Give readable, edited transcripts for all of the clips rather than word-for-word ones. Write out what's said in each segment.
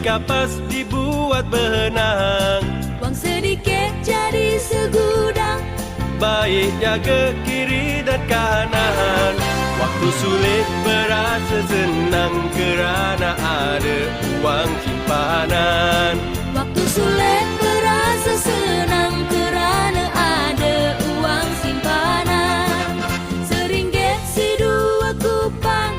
kapas dibuat benang. Uang sedikit jadi segudang. Baik jaga kiri dan kanan. Waktu sulit berasa senang kerana ada uang simpanan. Waktu sulit berasa senang kerana ada uang simpanan. Seringgit si dua kupang.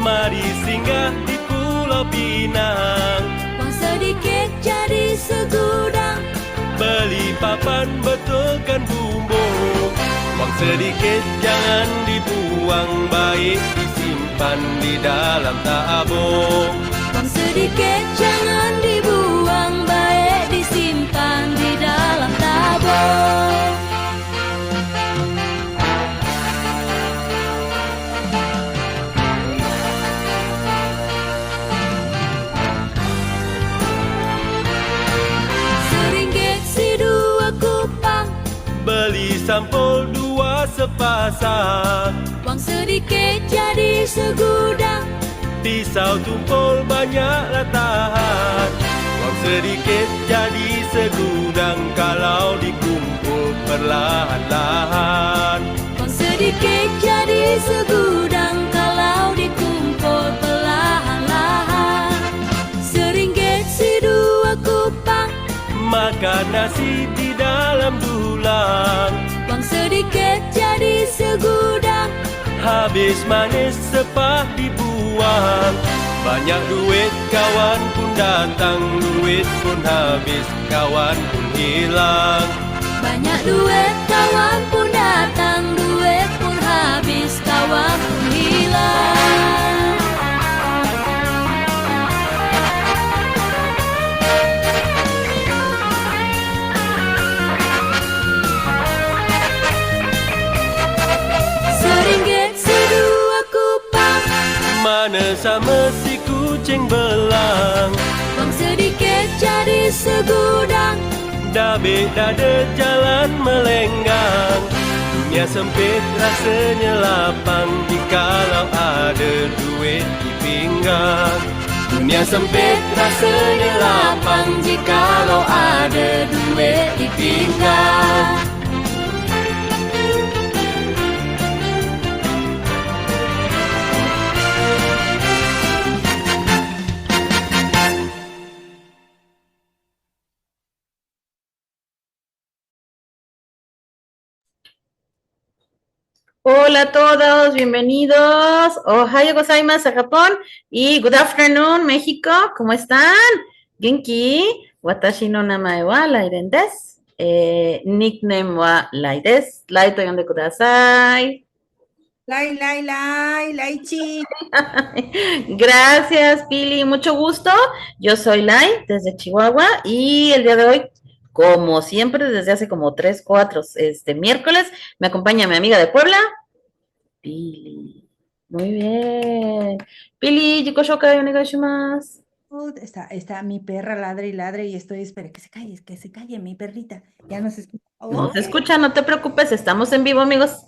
Mari singgah di Pulau Pinang. Uang sedikit jadi segudang. Beli papan betulkan bumbung. Wang sedikit jangan dibuang, baik disimpan di dalam tabung. Uang sedikit jangan dibuang, baik disimpan di dalam tabung. Seringgit si dua kupang. Beli sampul dua sepasang. Uang sedikit jadi segudang. Pisau tumpul banyaklah tahan. Wang sedikit jadi segudang kalau dikumpul perlahan-lahan. Uang sedikit jadi segudang kalau dikumpul perlahan-lahan. Seringgit si dua kupang. Makan nasi di dalam dulang. Uang sedikit jadi segudang. Habis manis sepah dibuang. Banyak duit kawan pun datang, duit pun habis kawan pun hilang. Banyak duit kawan pun datang, duit pun habis kawan pun hilang. Seringgit si dua kupang. Mana sama si kucing belang. Uang sedikit jadi segudang. Dabik dada jalan melenggang. Dunia sempit rasanya lapang jikalau ada duit di pinggang. Dunia sempit rasanya lapang jikalau ada duit di pinggang. Hola a todos, bienvenidos. Ohayo gozaimasu a Japón y good afternoon México. ¿Cómo están? Genki. Watashi no namae wa Lairen desu. Nickname wa Lai desu. Lai to yonde kudasai. Laichi. Gracias, Pili. Mucho gusto. Yo soy Lai desde Chihuahua y el día de hoy, como siempre, desde hace como 3, 4 miércoles, me acompaña mi amiga de Puebla, Pili. Muy bien. Pili, Jikoshokai, onegaishimasu. Está mi perra ladre y ladre y estoy, espera, que se calle mi perrita. Ya no se escucha. No se escucha, no te preocupes, estamos en vivo, amigos.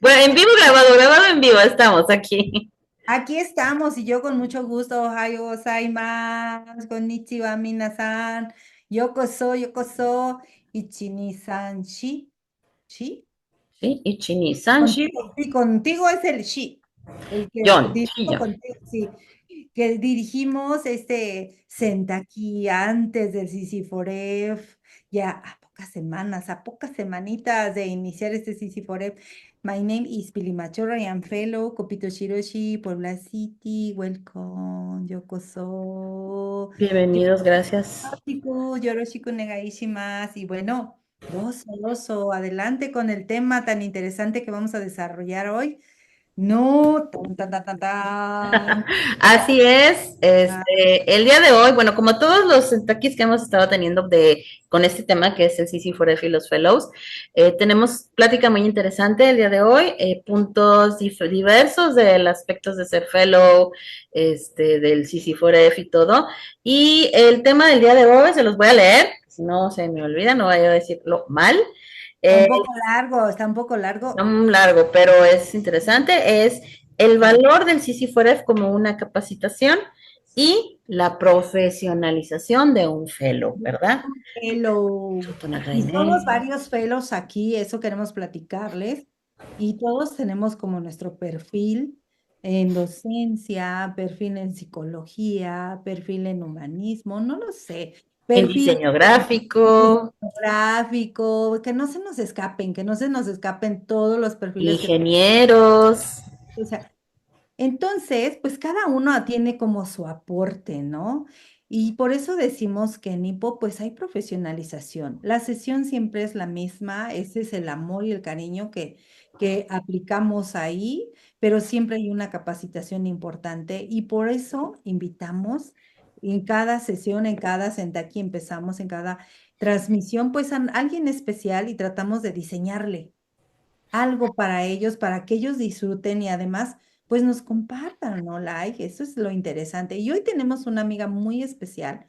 Bueno, en vivo grabado en vivo, estamos aquí. Aquí estamos y yo con mucho gusto. Ohayo gozaimasu, konnichiwa minasan, yokoso, ichini-san, shi. Sí, Ichini-san, shi. Contigo es el shi. El que John, dirijo contigo, sí. Que dirigimos Sentaki antes del CC4F, ya a pocas semanitas de iniciar este CC4F. My name is Pili Machorro, I am fellow, Kopito Shiroshi, Puebla City, welcome, yokoso. Bienvenidos, gracias. Yoroshiku negaishimasu. Y bueno, oso, adelante con el tema tan interesante que vamos a desarrollar hoy. No, Así es, el día de hoy, bueno, como todos los taquis que hemos estado teniendo con este tema que es el CC4F y los Fellows, tenemos plática muy interesante el día de hoy, puntos diversos del aspectos de ser Fellow, del CC4F y todo, y el tema del día de hoy se los voy a leer, si no se me olvida, no vaya a decirlo mal. Está un poco largo. Largo, pero es interesante. Es el valor del CC4F como una capacitación y la profesionalización de un fellow, ¿verdad? Fellow. Y somos varios fellows aquí, eso queremos platicarles. Y todos tenemos como nuestro perfil en docencia, perfil en psicología, perfil en humanismo, no lo sé, En perfil diseño gráfico, gráfico, que no se nos escapen, que no se nos escapen todos los perfiles que ingenieros. o sea, entonces, pues cada uno tiene como su aporte, ¿no? Y por eso decimos que en Hipo pues hay profesionalización. La sesión siempre es la misma, ese es el amor y el cariño que aplicamos ahí, pero siempre hay una capacitación importante y por eso invitamos en cada sesión, en cada aquí empezamos, en cada transmisión, pues a alguien especial y tratamos de diseñarle algo para ellos, para que ellos disfruten y además, pues nos compartan, ¿no? Like, eso es lo interesante. Y hoy tenemos una amiga muy especial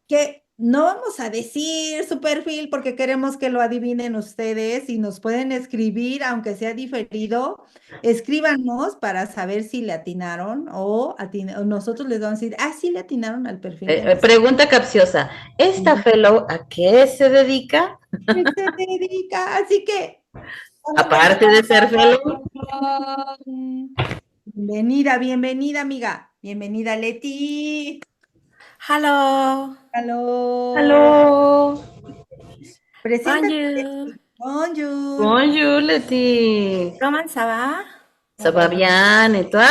que no vamos a decir su perfil porque queremos que lo adivinen ustedes y nos pueden escribir, aunque sea diferido, escríbanos para saber si le atinaron o nosotros les vamos a decir, ah, sí le atinaron al perfil de nosotros. Pregunta capciosa. ¿Esta fellow a qué se dedica? ¿Qué se dedica? Así que... Aparte de ser fellow. Bienvenida, bienvenida, amiga. Bienvenida, Leti. Hello, Aló. Hello. Preséntate, bonjour. Leti. Bonjour. Bonjour, Letty. Comment ça va? Ça va bien, et toi?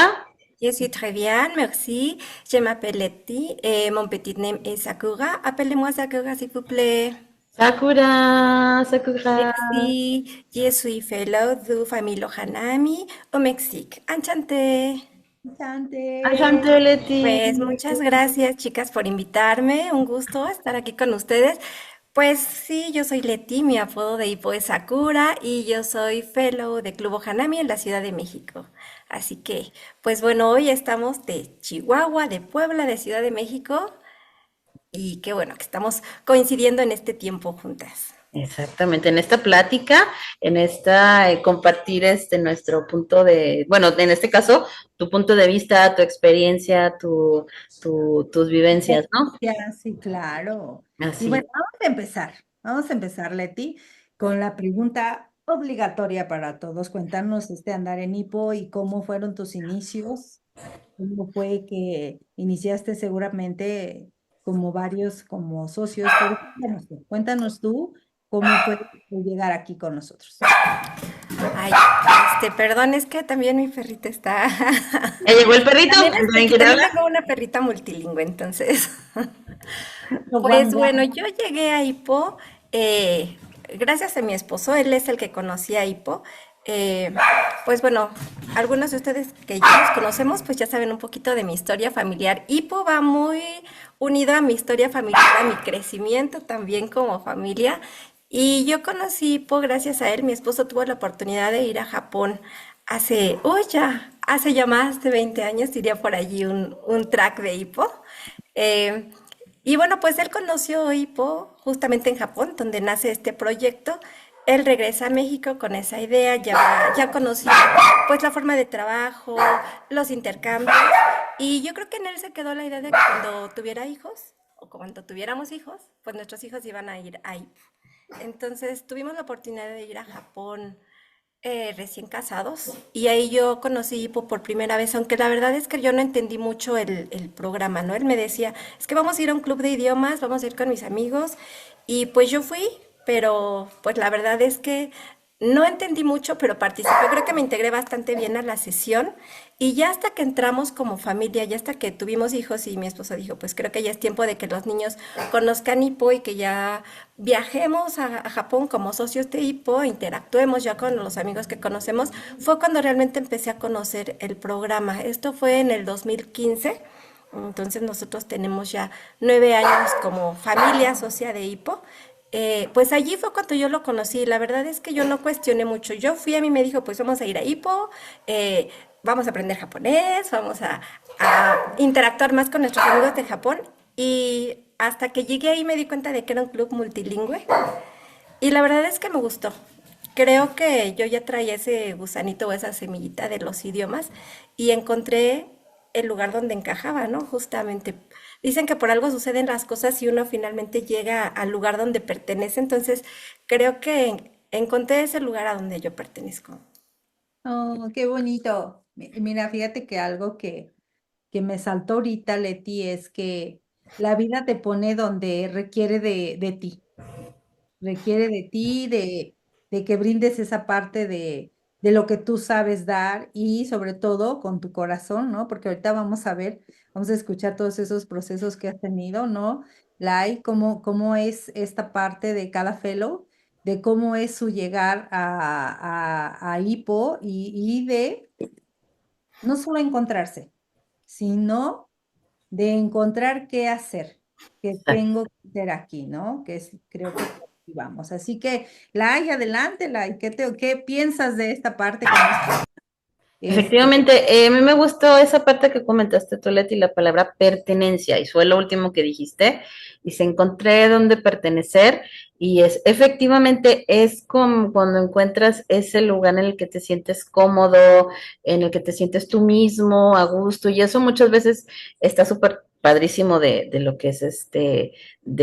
Je suis très bien, merci. Je m'appelle Letty et mon petit nom est Sakura. Appelez-moi Sakura, s'il vous plaît. Sakura, Sakura. Merci. Je suis fellow de famille Lohanami au Mexique. Enchanté. Enchanté. Enchanté, Letty. Pues muchas gracias, chicas, por invitarme. Un gusto estar aquí con ustedes. Pues sí, yo soy Leti, mi apodo de Hippo es Sakura y yo soy fellow de Club Hanami en la Ciudad de México. Así que, pues bueno, hoy estamos de Chihuahua, de Puebla, de Ciudad de México y qué bueno que estamos coincidiendo en este tiempo juntas. Exactamente, en esta plática, en esta compartir nuestro punto de, bueno, en este caso, tu punto de vista, tu experiencia, tus vivencias, ¿no? Sí, claro. Y Así. bueno, vamos a empezar, Leti, con la pregunta obligatoria para todos. Cuéntanos andar en Hipo y cómo fueron tus inicios. ¿Cómo fue que iniciaste seguramente como varios, como socios? Pero cuéntanos tú cómo fue llegar aquí con nosotros. Ay, perdón, es que también mi perrita está. ¿Ya llegó el perrito? También tengo una perrita multilingüe, entonces. Pues bueno, yo llegué a Hipo gracias a mi esposo, él es el que conocía a Hipo. Pues bueno, algunos de ustedes que ya nos conocemos, pues ya saben un poquito de mi historia familiar. Hipo va muy unido a mi historia familiar, a mi crecimiento también como familia. Y yo conocí Hipo gracias a él. Mi esposo tuvo la oportunidad de ir a Japón hace ya más de 20 años, diría por allí un track de Hipo. Eh, y bueno, pues él conoció Hippo justamente en Japón, donde nace este proyecto. Él regresa a México con esa idea, ya conocía pues la forma de trabajo, los intercambios, y yo creo que en él se quedó la idea de que cuando tuviera hijos, o cuando tuviéramos hijos, pues nuestros hijos iban a ir a Hippo. Entonces tuvimos la oportunidad de ir a Japón recién casados y ahí yo conocí Hippo por primera vez, aunque la verdad es que yo no entendí mucho el programa, ¿no? Él me decía, es que vamos a ir a un club de idiomas, vamos a ir con mis amigos y pues yo fui, pero pues la verdad es que no entendí mucho, pero participé, creo que me integré bastante bien a la sesión y ya hasta que entramos como familia, ya hasta que tuvimos hijos y mi esposo dijo, pues creo que ya es tiempo de que los niños conozcan Hippo y que ya viajemos a Japón como socios de Hippo, interactuemos ya con los amigos que conocemos, fue cuando realmente empecé a conocer el programa. Esto fue en el 2015. Entonces nosotros tenemos ya 9 años como familia socia de Hippo. Pues allí fue cuando yo lo conocí. La verdad es que yo no cuestioné mucho. Yo fui, a mí me dijo, pues vamos a ir a Hippo, vamos a aprender japonés, vamos a interactuar más con nuestros amigos de Japón. Y hasta que llegué ahí me di cuenta de que era un club multilingüe. Y la verdad es que me gustó. Creo que yo ya traía ese gusanito o esa semillita de los idiomas y encontré el lugar donde encajaba, ¿no? Justamente. Dicen que por algo suceden las cosas y uno finalmente llega al lugar donde pertenece, entonces creo que encontré ese lugar a donde yo pertenezco. Oh, qué bonito. Mira, fíjate que algo que me saltó ahorita, Leti, es que la vida te pone donde requiere de ti. Requiere de ti, de que brindes esa parte de lo que tú sabes dar y sobre todo con tu corazón, ¿no? Porque ahorita vamos a ver, vamos a escuchar todos esos procesos que has tenido, ¿no? Lai, cómo es esta parte de cada fellow, de cómo es su llegar a Hippo y de no solo encontrarse, sino de encontrar qué hacer, qué tengo que hacer aquí, ¿no? Que es, creo que por aquí vamos. Así que, Lai, adelante, Lai, ¿qué piensas de esta parte que nos... Este, Efectivamente, a mí me gustó esa parte que comentaste tú, Leti, la palabra pertenencia, y fue lo último que dijiste, y se encontré donde pertenecer, y es efectivamente es como cuando encuentras ese lugar en el que te sientes cómodo, en el que te sientes tú mismo, a gusto, y eso muchas veces está súper padrísimo de lo que es de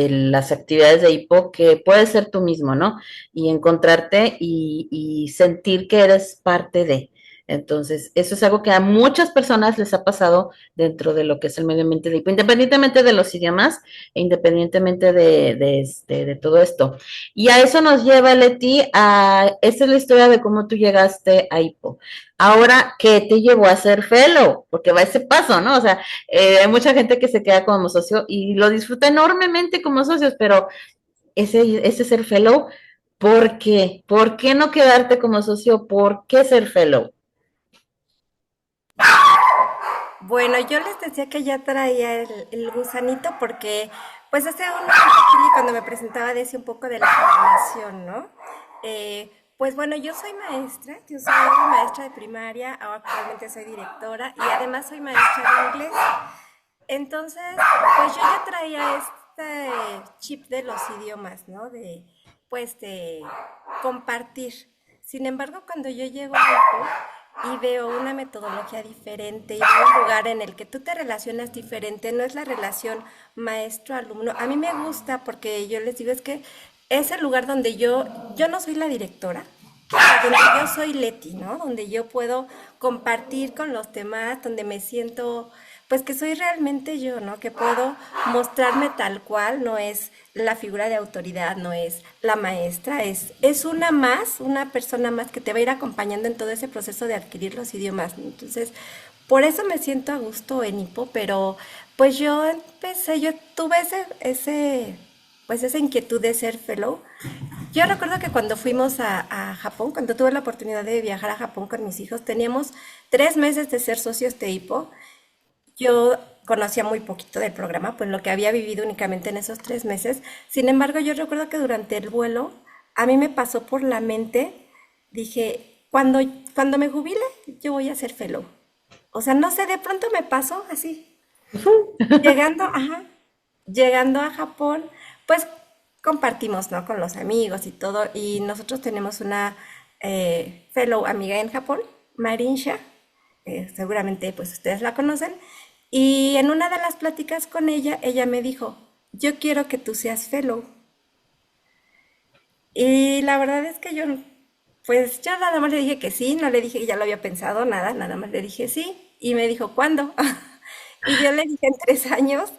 las actividades de hipo, que puedes ser tú mismo, ¿no? Y encontrarte y sentir que eres parte de. Entonces, eso es algo que a muchas personas les ha pasado dentro de lo que es el medio ambiente de hipo, independientemente de los idiomas e independientemente de todo esto. Y a eso nos lleva, Leti, esa es la historia de cómo tú llegaste a hipo. Ahora, ¿qué te llevó a ser fellow? Porque va ese paso, ¿no? O sea, hay mucha gente que se queda como socio y lo disfruta enormemente como socios, pero ese ser fellow, ¿por qué? ¿Por qué no quedarte como socio? ¿Por qué ser fellow? Bueno, yo les decía que ya traía el gusanito porque, pues hace un momento, cuando me presentaba, decía un poco de la formación, ¿no? Pues bueno, yo soy maestra de primaria, ahora actualmente soy directora y además soy maestra de inglés. Entonces, pues yo ya traía este chip de los idiomas, ¿no? Pues, de compartir. Sin embargo, cuando yo llego a Ipo y veo una metodología diferente y veo un lugar en el que tú te relacionas diferente, no es la relación maestro-alumno. A mí me gusta porque yo les digo, es que es el lugar donde yo no soy la directora, donde yo soy Leti, ¿no? Donde yo puedo compartir con los demás, donde me siento, pues que soy realmente yo, ¿no? Que puedo mostrarme tal cual, no es la figura de autoridad, no es la maestra, es una más, una persona más que te va a ir acompañando en todo ese proceso de adquirir los idiomas, ¿no? Entonces, por eso me siento a gusto en Hipo, pero pues yo tuve pues esa inquietud de ser fellow. Yo recuerdo que cuando fuimos a Japón, cuando tuve la oportunidad de viajar a Japón con mis hijos, teníamos 3 meses de ser socios de Hipo. Yo conocía muy poquito del programa, pues lo que había vivido únicamente en esos 3 meses. Sin embargo, yo recuerdo que durante el vuelo a mí me pasó por la mente, dije, cuando me jubile, yo voy a ser fellow. O sea, no sé, de pronto me pasó así. Llegando a Japón, pues compartimos, ¿no? Con los amigos y todo. Y nosotros tenemos una fellow amiga en Japón, Marinsha. Seguramente pues ustedes la conocen. Y en una de las pláticas con ella me dijo, yo quiero que tú seas fellow. Y la verdad es que pues yo nada más le dije que sí, no le dije que ya lo había pensado, nada más le dije sí. Y me dijo, ¿cuándo? Y yo le dije en 3 años,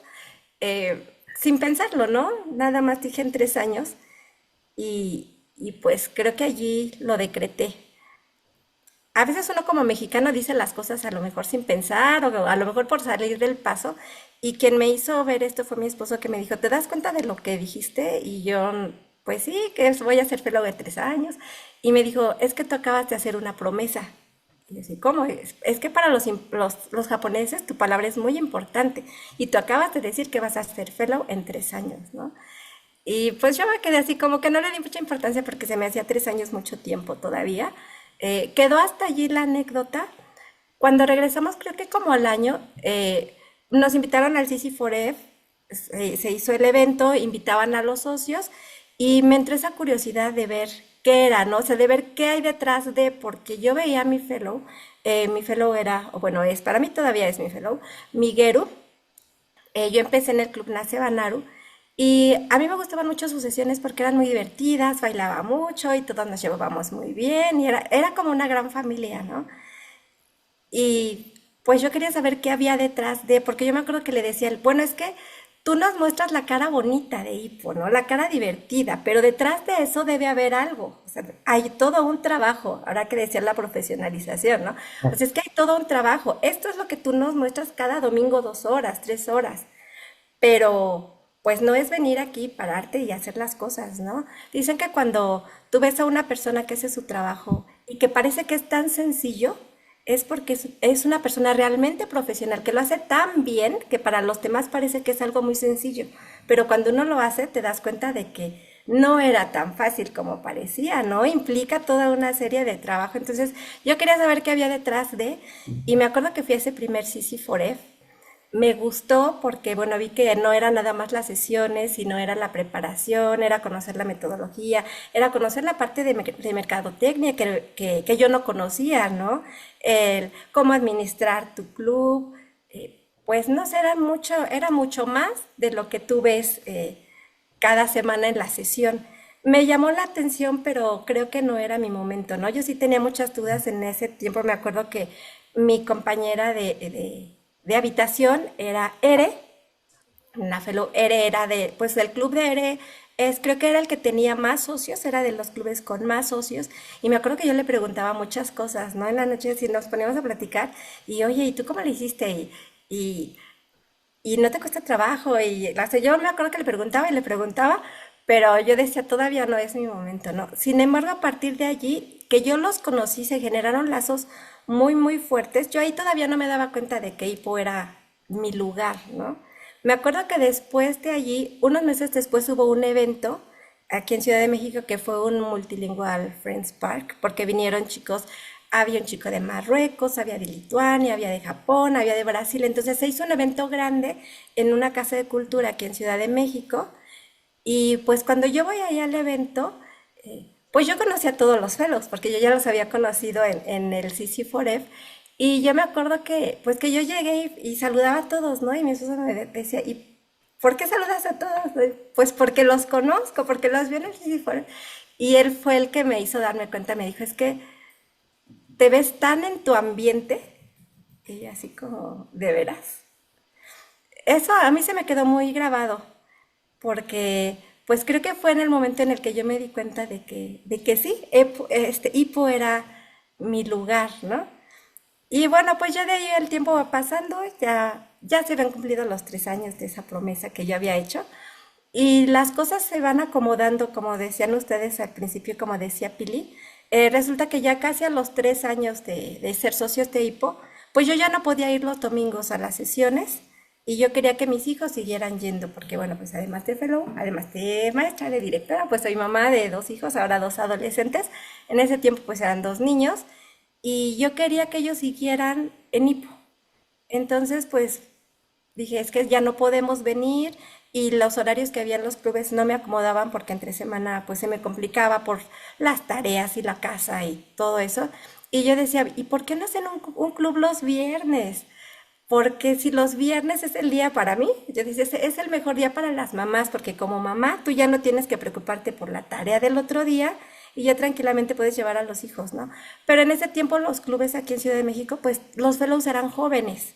sin pensarlo, ¿no? Nada más dije en 3 años y pues creo que allí lo decreté. A veces uno como mexicano dice las cosas a lo mejor sin pensar o a lo mejor por salir del paso. Y quien me hizo ver esto fue mi esposo que me dijo, ¿te das cuenta de lo que dijiste? Y yo, pues sí, que voy a ser fellow de 3 años. Y me dijo, es que tú acabas de hacer una promesa. Y yo así, ¿cómo? Es que para los japoneses tu palabra es muy importante. Y tú acabas de decir que vas a ser fellow en 3 años, ¿no? Y pues yo me quedé así, como que no le di mucha importancia porque se me hacía 3 años mucho tiempo todavía. Quedó hasta allí la anécdota. Cuando regresamos, creo que como al año, nos invitaron al CC4F, se hizo el evento, invitaban a los socios y me entró esa curiosidad de ver qué era, ¿no? O sea, de ver qué hay detrás de, porque yo veía a mi fellow era, o bueno, es, para mí todavía es mi fellow, Miguel. Yo empecé en el Club Nace Banaru y a mí me gustaban mucho sus sesiones porque eran muy divertidas, bailaba mucho y todos nos llevábamos muy bien y era como una gran familia, ¿no? Y pues yo quería saber qué había detrás de, porque yo me acuerdo que le decía, bueno, es que tú nos muestras la cara bonita de Hippo, ¿no? La cara divertida, pero detrás de eso debe haber algo. O sea, hay todo un trabajo, ahora que decía la profesionalización, ¿no? O sea, es que hay todo un trabajo. Esto es lo que tú nos muestras cada domingo 2 horas, 3 horas, pero pues no es venir aquí, pararte y hacer las cosas, ¿no? Dicen que cuando tú ves a una persona que hace su trabajo y que parece que es tan sencillo, es porque es una persona realmente profesional, que lo hace tan bien que para los demás parece que es algo muy sencillo, pero cuando uno lo hace te das cuenta de que no era tan fácil como parecía, ¿no? Implica toda una serie de trabajo. Entonces yo quería saber qué había detrás de, y me acuerdo que fui a ese primer CC Foref. Me gustó porque, bueno, vi que no era nada más las sesiones, sino era la preparación, era conocer la metodología, era conocer la parte de mercadotecnia que yo no conocía, ¿no? El cómo administrar tu club, pues no sé, era mucho más de lo que tú ves cada semana en la sesión. Me llamó la atención, pero creo que no era mi momento, ¿no? Yo sí tenía muchas dudas en ese tiempo. Me acuerdo que mi compañera de habitación era Ere, una fellow. Ere era pues del club de Ere, creo que era el que tenía más socios, era de los clubes con más socios, y me acuerdo que yo le preguntaba muchas cosas, ¿no? En la noche si nos poníamos a platicar, y oye, ¿y tú cómo le hiciste? Y, y no te cuesta trabajo, yo me acuerdo que le preguntaba, pero yo decía, todavía no es mi momento, ¿no? Sin embargo, a partir de allí, que yo los conocí, se generaron lazos muy, muy fuertes. Yo ahí todavía no me daba cuenta de que Hippo era mi lugar, ¿no? Me acuerdo que después de allí, unos meses después hubo un evento aquí en Ciudad de México que fue un Multilingual Friends Park, porque vinieron chicos, había un chico de Marruecos, había de Lituania, había de Japón, había de Brasil. Entonces se hizo un evento grande en una casa de cultura aquí en Ciudad de México. Y pues cuando yo voy ahí al evento, pues yo conocí a todos los fellows, porque yo ya los había conocido en el CC Foref. Y yo me acuerdo que, pues que yo llegué y saludaba a todos, ¿no? Y mi esposo me decía, ¿y por qué saludas a todos? Pues porque los conozco, porque los vi en el CC Foref. Y él fue el que me hizo darme cuenta, me dijo, es que te ves tan en tu ambiente, y así como, ¿de veras? Eso a mí se me quedó muy grabado, porque pues creo que fue en el momento en el que yo me di cuenta de que sí, Hippo era mi lugar, ¿no? Y bueno, pues ya de ahí el tiempo va pasando, ya se habían cumplido los 3 años de esa promesa que yo había hecho, y las cosas se van acomodando, como decían ustedes al principio, como decía Pili. Resulta que ya casi a los 3 años de ser socios de Hippo, pues yo ya no podía ir los domingos a las sesiones, y yo quería que mis hijos siguieran yendo, porque bueno, pues además de fellow, además de maestra, de directora, pues soy mamá de 2 hijos, ahora 2 adolescentes. En ese tiempo pues eran 2 niños, y yo quería que ellos siguieran en Hippo. Entonces pues dije, es que ya no podemos venir, y los horarios que había en los clubes no me acomodaban porque entre semana pues se me complicaba por las tareas y la casa y todo eso. Y yo decía, ¿y por qué no hacen un club los viernes? Porque si los viernes es el día para mí, yo decía, es el mejor día para las mamás, porque como mamá tú ya no tienes que preocuparte por la tarea del otro día y ya tranquilamente puedes llevar a los hijos, ¿no? Pero en ese tiempo los clubes aquí en Ciudad de México, pues los fellows eran jóvenes.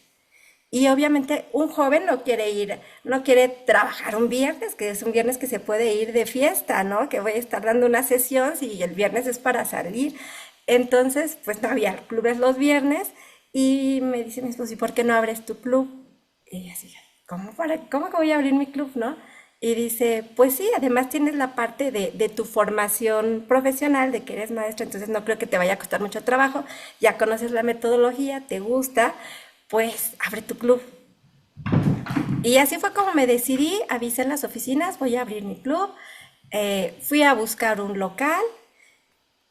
Y obviamente un joven no quiere ir, no quiere trabajar un viernes, que es un viernes que se puede ir de fiesta, ¿no? Que voy a estar dando una sesión si el viernes es para salir. Entonces, pues no había clubes los viernes, y me dice mi esposo, ¿y por qué no abres tu club? Y así, ¿cómo que voy a abrir mi club, no? Y dice, pues sí, además tienes la parte de tu formación profesional, de que eres maestra, entonces no creo que te vaya a costar mucho trabajo, ya conoces la metodología, te gusta, pues abre tu club. Y así fue como me decidí, avisé en las oficinas, voy a abrir mi club, fui a buscar un local,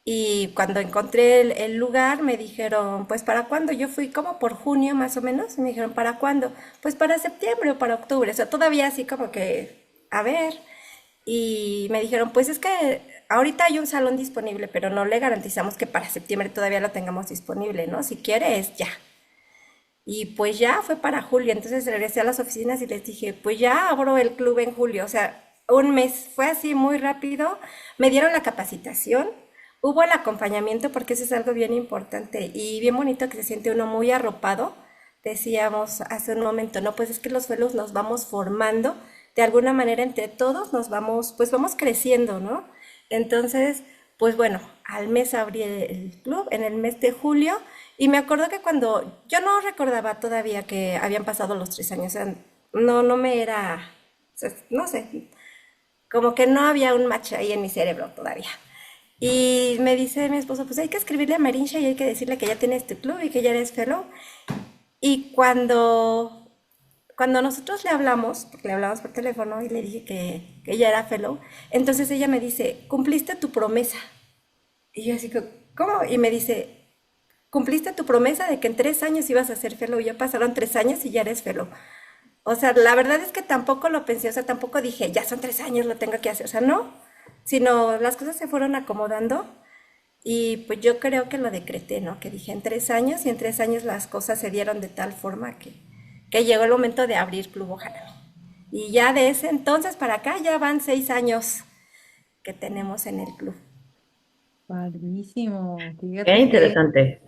y cuando encontré el lugar me dijeron, pues ¿para cuándo? Yo fui como por junio más o menos, y me dijeron, ¿para cuándo? Pues para septiembre o para octubre, o sea, todavía así como que, a ver, y me dijeron, pues es que ahorita hay un salón disponible, pero no le garantizamos que para septiembre todavía lo tengamos disponible, ¿no? Si quiere, es ya. Y pues ya fue para julio, entonces regresé a las oficinas y les dije, pues ya abro el club en julio, o sea, un mes, fue así muy rápido, me dieron la capacitación, hubo el acompañamiento porque eso es algo bien importante y bien bonito que se siente uno muy arropado. Decíamos hace un momento, no, pues es que los fellows nos vamos formando, de alguna manera entre todos nos vamos, pues vamos creciendo, ¿no? Entonces, pues bueno, al mes abrí el club, en el mes de julio, y me acuerdo que cuando yo no recordaba todavía que habían pasado los 3 años, o sea, no me era, o sea, no sé, como que no había un match ahí en mi cerebro todavía. Y me dice mi esposo, pues hay que escribirle a Marisha y hay que decirle que ya tienes tu club y que ya eres fellow. Y cuando nosotros le hablamos, porque le hablamos por teléfono y le dije que ella era fellow, entonces ella me dice, cumpliste tu promesa. Y yo así, ¿cómo? Y me dice, cumpliste tu promesa de que en 3 años ibas a ser fellow. Ya pasaron 3 años y ya eres fellow. O sea, la verdad es que tampoco lo pensé, o sea, tampoco dije, ya son 3 años, lo tengo que hacer. O sea, no, sino las cosas se fueron acomodando y pues yo creo que lo decreté, ¿no? Que dije en 3 años y en 3 años las cosas se dieron de tal forma que llegó el momento de abrir Club Ojanami. Y ya de ese entonces para acá ya van 6 años que tenemos en el club. Padrísimo. Qué Fíjate que interesante.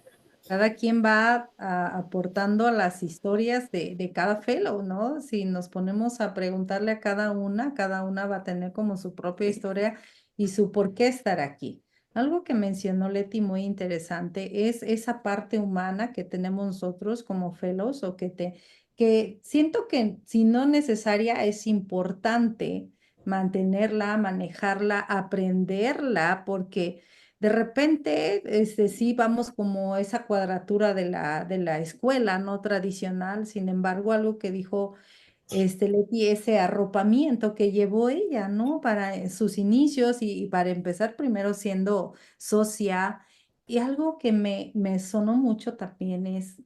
cada quien va aportando a las historias de cada fellow, ¿no? Si nos ponemos a preguntarle a cada una va a tener como su propia historia y su por qué estar aquí. Algo que mencionó Leti muy interesante es esa parte humana que tenemos nosotros como fellows o que siento que si no necesaria es importante mantenerla, manejarla, aprenderla, porque de repente, sí vamos como esa cuadratura de la escuela, no tradicional. Sin embargo, algo que dijo Leti, ese arropamiento que llevó ella, ¿no? Para sus inicios y para empezar primero siendo socia. Y algo que me sonó mucho también es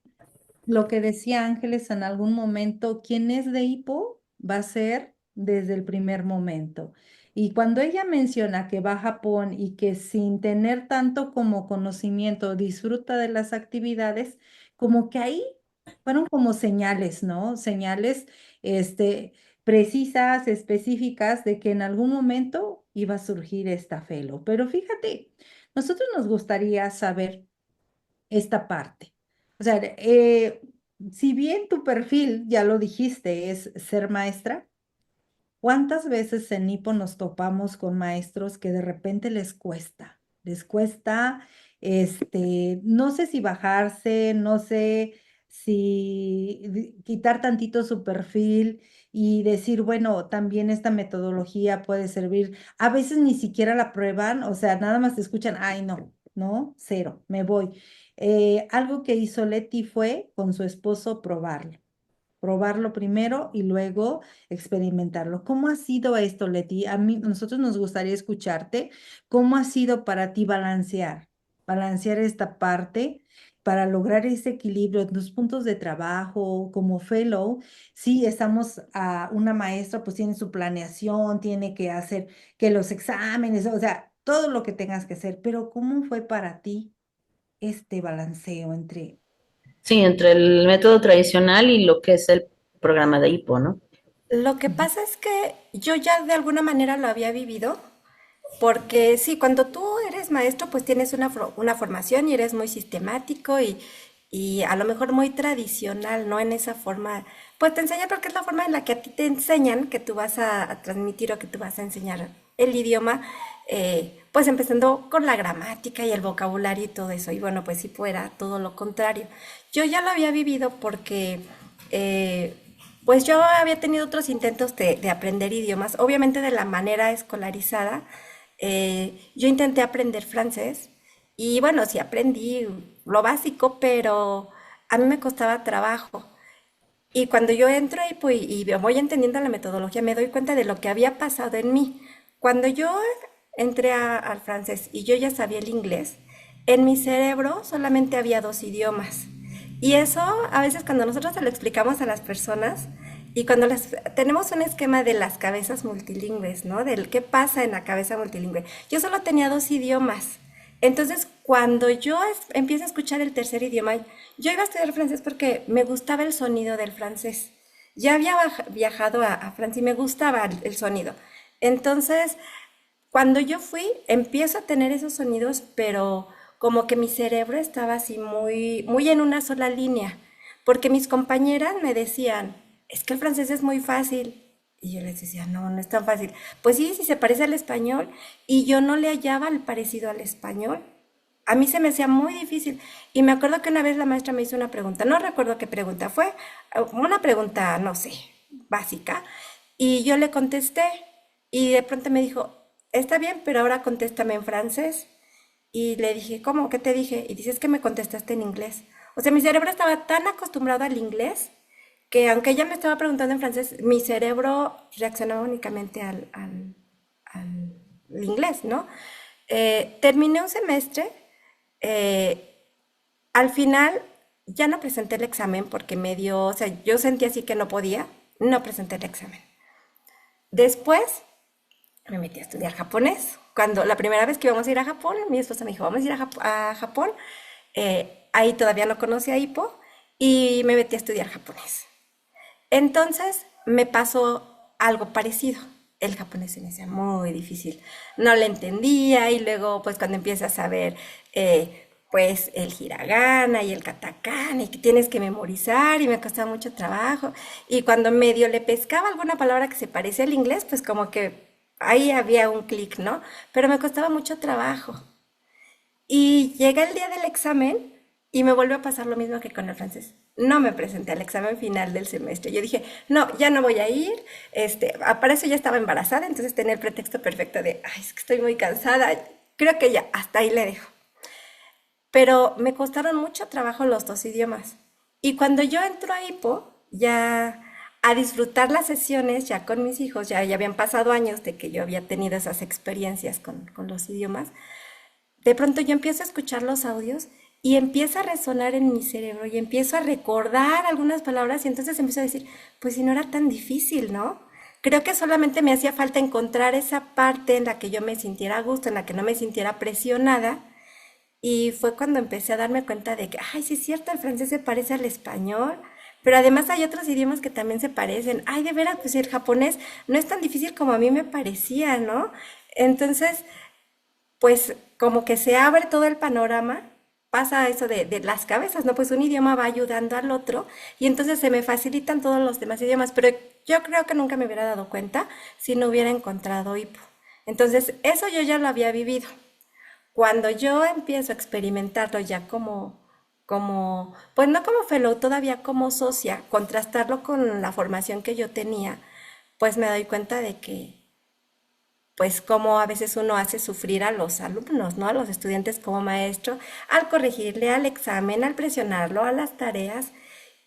lo que decía Ángeles en algún momento, quien es de hipo va a ser desde el primer momento. Y cuando ella menciona que va a Japón y que sin tener tanto como conocimiento disfruta de las actividades, como que ahí fueron como señales, ¿no? Señales, este, precisas, específicas de que en algún momento iba a surgir esta fellow. Pero fíjate, nosotros nos gustaría saber esta parte. O sea, si bien tu perfil, ya lo dijiste, es ser maestra, ¿cuántas veces en Nipo nos topamos con maestros que de repente les cuesta, no sé si bajarse, no sé si quitar tantito su perfil y decir, bueno, también esta metodología puede servir. A veces ni siquiera la prueban, o sea, nada más te escuchan, ay, no, no, cero, me voy. Algo que hizo Leti fue con su esposo probarlo primero y luego experimentarlo. ¿Cómo ha sido esto, Leti? Nosotros nos gustaría escucharte. ¿Cómo ha sido para ti balancear esta parte para lograr ese equilibrio en tus puntos de trabajo como fellow? Sí, estamos a una maestra, pues tiene su planeación, tiene que hacer que los exámenes, o sea, todo lo que tengas que hacer, pero ¿cómo fue para ti este balanceo entre... Sí, entre el método tradicional y lo que es el programa de hipo, ¿no? Lo que pasa es que yo ya de alguna manera lo había vivido, porque sí, cuando tú eres maestro, pues tienes una formación y eres muy sistemático y a lo mejor muy tradicional, ¿no? En esa forma, pues te enseñan porque es la forma en la que a ti te enseñan que tú vas a transmitir o que tú vas a enseñar el idioma, pues empezando con la gramática y el vocabulario y todo eso. Y bueno, pues sí fuera todo lo contrario. Yo ya lo había vivido porque... pues yo había tenido otros intentos de aprender idiomas, obviamente de la manera escolarizada. Yo intenté aprender francés y bueno, sí aprendí lo básico, pero a mí me costaba trabajo. Y cuando yo entro ahí pues, y voy entendiendo la metodología, me doy cuenta de lo que había pasado en mí. Cuando yo entré al francés y yo ya sabía el inglés, en mi cerebro solamente había dos idiomas. Y eso, a veces cuando nosotros se lo explicamos a las personas, Y cuando tenemos un esquema de las cabezas multilingües, ¿no? Del qué pasa en la cabeza multilingüe. Yo solo tenía 2 idiomas. Entonces, cuando yo empiezo a escuchar el tercer idioma, yo iba a estudiar francés porque me gustaba el sonido del francés. Ya había viajado a Francia y me gustaba el sonido. Entonces, cuando yo fui, empiezo a tener esos sonidos, pero como que mi cerebro estaba así muy, muy en una sola línea, porque mis compañeras me decían, es que el francés es muy fácil. Y yo les decía, no, no es tan fácil. Pues sí, sí se parece al español, y yo no le hallaba el parecido al español. A mí se me hacía muy difícil. Y me acuerdo que una vez la maestra me hizo una pregunta, no recuerdo qué pregunta fue, una pregunta, no sé, básica, y yo le contesté, y de pronto me dijo, está bien, pero ahora contéstame en francés. Y le dije, ¿cómo? ¿Qué te dije? Y dices que me contestaste en inglés. O sea, mi cerebro estaba tan acostumbrado al inglés que aunque ella me estaba preguntando en francés, mi cerebro reaccionaba únicamente al inglés, ¿no? Terminé un semestre, eh, al final ya no presenté el examen porque me dio, o sea, yo sentí así que no podía, no presenté el examen. Después me metí a estudiar japonés. Cuando la primera vez que íbamos a ir a Japón, mi esposa me dijo, vamos a ir a Japón. Ahí todavía no conocía a Hippo y me metí a estudiar japonés. Entonces me pasó algo parecido. El japonés se me hacía muy difícil. No le entendía y luego pues cuando empiezas a ver pues el hiragana y el katakana y que tienes que memorizar y me costaba mucho trabajo. Y cuando medio le pescaba alguna palabra que se parecía al inglés, pues como que ahí había un clic, ¿no? Pero me costaba mucho trabajo. Y llega el día del examen y me vuelve a pasar lo mismo que con el francés. No me presenté al examen final del semestre. Yo dije, no, ya no voy a ir. Para eso ya estaba embarazada, entonces tenía el pretexto perfecto de, ay, es que estoy muy cansada. Creo que ya, hasta ahí le dejo. Pero me costaron mucho trabajo los 2 idiomas. Y cuando yo entro a Hippo, ya a disfrutar las sesiones, ya con mis hijos, ya habían pasado años de que yo había tenido esas experiencias con los idiomas, de pronto yo empiezo a escuchar los audios y empieza a resonar en mi cerebro y empiezo a recordar algunas palabras y entonces empiezo a decir, pues si no era tan difícil, ¿no? Creo que solamente me hacía falta encontrar esa parte en la que yo me sintiera a gusto, en la que no me sintiera presionada y fue cuando empecé a darme cuenta de que, ay, sí es cierto, el francés se parece al español, pero además hay otros idiomas que también se parecen. Ay, de veras, pues el japonés no es tan difícil como a mí me parecía, ¿no? Entonces, pues como que se abre todo el panorama, pasa eso de las cabezas, ¿no? Pues un idioma va ayudando al otro y entonces se me facilitan todos los demás idiomas, pero yo creo que nunca me hubiera dado cuenta si no hubiera encontrado Hippo. Entonces, eso yo ya lo había vivido. Cuando yo empiezo a experimentarlo ya pues no como fellow, todavía como socia, contrastarlo con la formación que yo tenía, pues me doy cuenta de que pues como a veces uno hace sufrir a los alumnos, ¿no? A los estudiantes como maestro, al corregirle al examen, al presionarlo, a las tareas.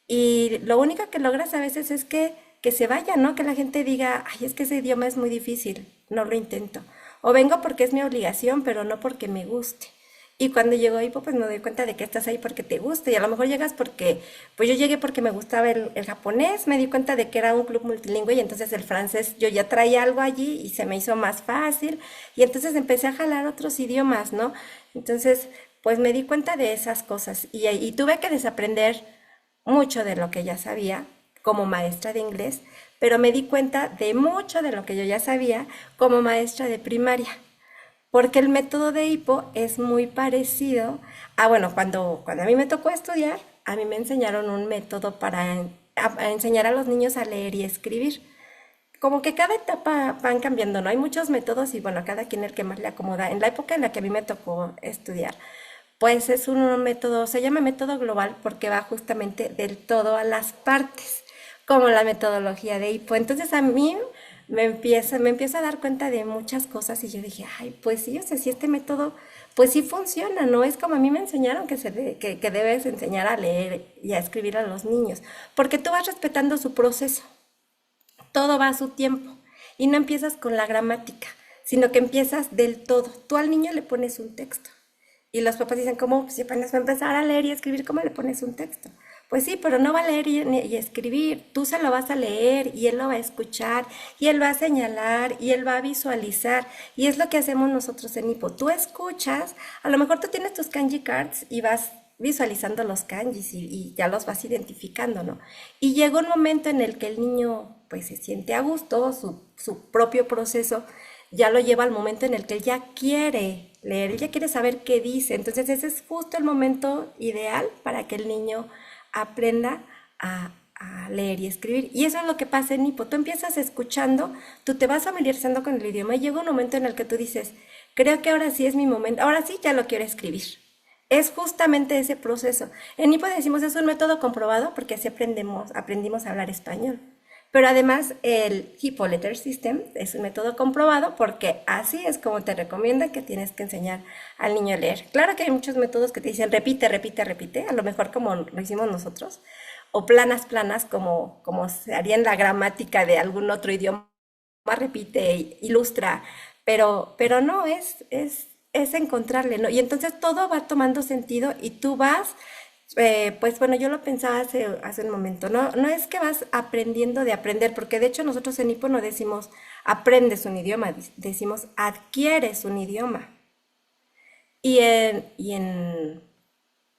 Y lo único que logras a veces es que se vaya, ¿no? Que la gente diga, ay, es que ese idioma es muy difícil, no lo intento. O vengo porque es mi obligación, pero no porque me guste. Y cuando llego ahí, pues me doy cuenta de que estás ahí porque te gusta. Y a lo mejor llegas porque, pues yo llegué porque me gustaba el japonés, me di cuenta de que era un club multilingüe y entonces el francés yo ya traía algo allí y se me hizo más fácil. Y entonces empecé a jalar otros idiomas, ¿no? Entonces, pues me di cuenta de esas cosas y tuve que desaprender mucho de lo que ya sabía como maestra de inglés, pero me di cuenta de mucho de lo que yo ya sabía como maestra de primaria. Porque el método de Hippo es muy parecido a, bueno, cuando a mí me tocó estudiar, a mí me enseñaron un método para a enseñar a los niños a leer y escribir. Como que cada etapa van cambiando, ¿no? Hay muchos métodos y bueno, cada quien el que más le acomoda. En la época en la que a mí me tocó estudiar, pues es un método, se llama método global porque va justamente del todo a las partes, como la metodología de Hippo. Entonces a mí me empiezo a dar cuenta de muchas cosas y yo dije, ay, pues sí, o sea, sí este método, pues sí funciona, ¿no? Es como a mí me enseñaron que debes enseñar a leer y a escribir a los niños, porque tú vas respetando su proceso, todo va a su tiempo y no empiezas con la gramática, sino que empiezas del todo. Tú al niño le pones un texto y los papás dicen, ¿cómo? Pues si apenas va a empezar a leer y a escribir, ¿cómo le pones un texto? Pues sí, pero no va a leer y escribir. Tú se lo vas a leer y él lo va a escuchar y él va a señalar y él va a visualizar. Y es lo que hacemos nosotros en Hipo. Tú escuchas, a lo mejor tú tienes tus kanji cards y vas visualizando los kanjis y ya los vas identificando, ¿no? Y llega un momento en el que el niño pues se siente a gusto, su propio proceso ya lo lleva al momento en el que él ya quiere leer, él ya quiere saber qué dice. Entonces ese es justo el momento ideal para que el niño aprenda a leer y escribir. Y eso es lo que pasa en Hipo. Tú empiezas escuchando, tú te vas familiarizando con el idioma y llega un momento en el que tú dices, creo que ahora sí es mi momento, ahora sí ya lo quiero escribir. Es justamente ese proceso. En Hipo decimos es un método comprobado porque así aprendimos a hablar español. Pero además el Hippo Letter System es un método comprobado porque así es como te recomienda que tienes que enseñar al niño a leer. Claro que hay muchos métodos que te dicen repite, repite, repite, a lo mejor como lo hicimos nosotros, o planas, planas como se haría en la gramática de algún otro idioma, repite, ilustra, pero no, es encontrarle, ¿no? Y entonces todo va tomando sentido y tú vas pues bueno, yo lo pensaba hace un momento, no es que vas aprendiendo de aprender, porque de hecho nosotros en Nipo no decimos aprendes un idioma, decimos adquieres un idioma. Y en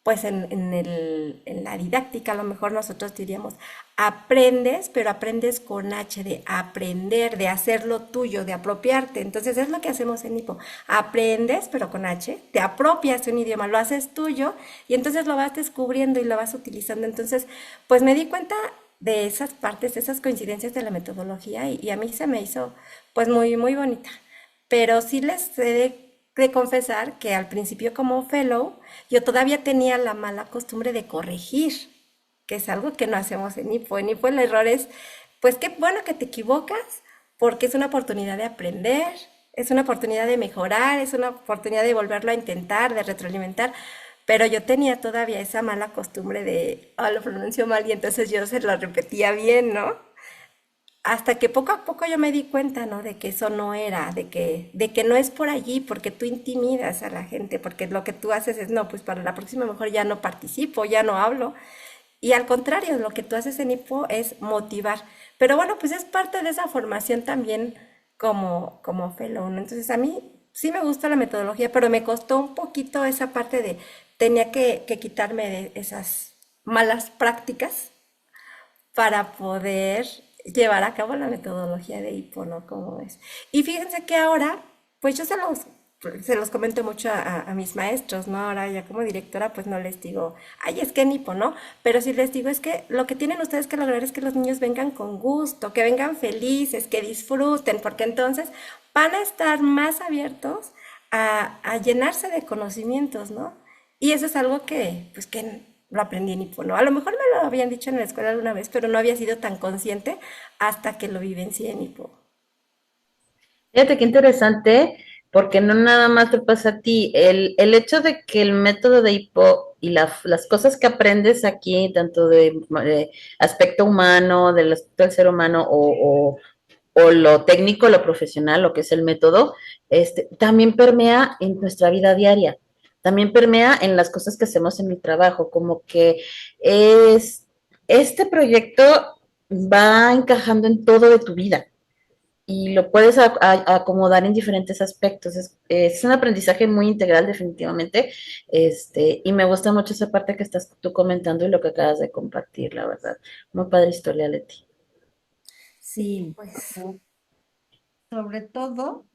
pues en la didáctica a lo mejor nosotros diríamos aprendes, pero aprendes con H de aprender, de hacerlo tuyo, de apropiarte. Entonces es lo que hacemos en Nipo. Aprendes, pero con H, te apropias de un idioma, lo haces tuyo y entonces lo vas descubriendo y lo vas utilizando. Entonces, pues me di cuenta de esas partes, de esas coincidencias de la metodología y a mí se me hizo pues muy, muy bonita. Pero sí les he de confesar que al principio como fellow yo todavía tenía la mala costumbre de corregir, que es algo que no hacemos en Nipo. En Nipo el error es, pues qué bueno que te equivocas, porque es una oportunidad de aprender, es una oportunidad de mejorar, es una oportunidad de volverlo a intentar, de retroalimentar. Pero yo tenía todavía esa mala costumbre de, oh, lo pronuncio mal y entonces yo se lo repetía bien, ¿no? Hasta que poco a poco yo me di cuenta, ¿no? De que eso no era, de que no es por allí, porque tú intimidas a la gente, porque lo que tú haces es, no, pues para la próxima mejor ya no participo, ya no hablo. Y al contrario, lo que tú haces en Hipo es motivar. Pero bueno, pues es parte de esa formación también como fellow, ¿no? Entonces a mí sí me gusta la metodología, pero me costó un poquito esa parte de, tenía que quitarme de esas malas prácticas para poder llevar a cabo la metodología de Hipo, ¿no? Como es. Y fíjense que ahora, pues yo se los comento mucho a mis maestros, ¿no? Ahora ya como directora, pues no les digo, ay, es que en Hipo, ¿no? Pero sí les digo, es que lo que tienen ustedes que lograr es que los niños vengan con gusto, que vengan felices, que disfruten, porque entonces van a estar más abiertos a llenarse de conocimientos, ¿no? Y eso es algo que, pues que lo aprendí en Hipo, ¿no? A lo mejor me lo habían dicho en la escuela alguna vez, pero no había sido tan consciente hasta que lo vivencié en Hipo. Fíjate qué interesante, porque no nada más te pasa a ti. El hecho de que el método de hipo y las cosas que aprendes aquí, tanto de aspecto humano, del aspecto del ser humano o lo técnico, lo profesional, lo que es el método, también permea en nuestra vida diaria, también permea en las cosas que hacemos en el trabajo, como que es, este proyecto va encajando en todo de tu vida y lo puedes acomodar en diferentes aspectos. Es un aprendizaje muy integral, definitivamente, y me gusta mucho esa parte que estás tú comentando y lo que acabas de compartir, la verdad. Muy padre historia, Leti. Sí, Sí, pues sobre todo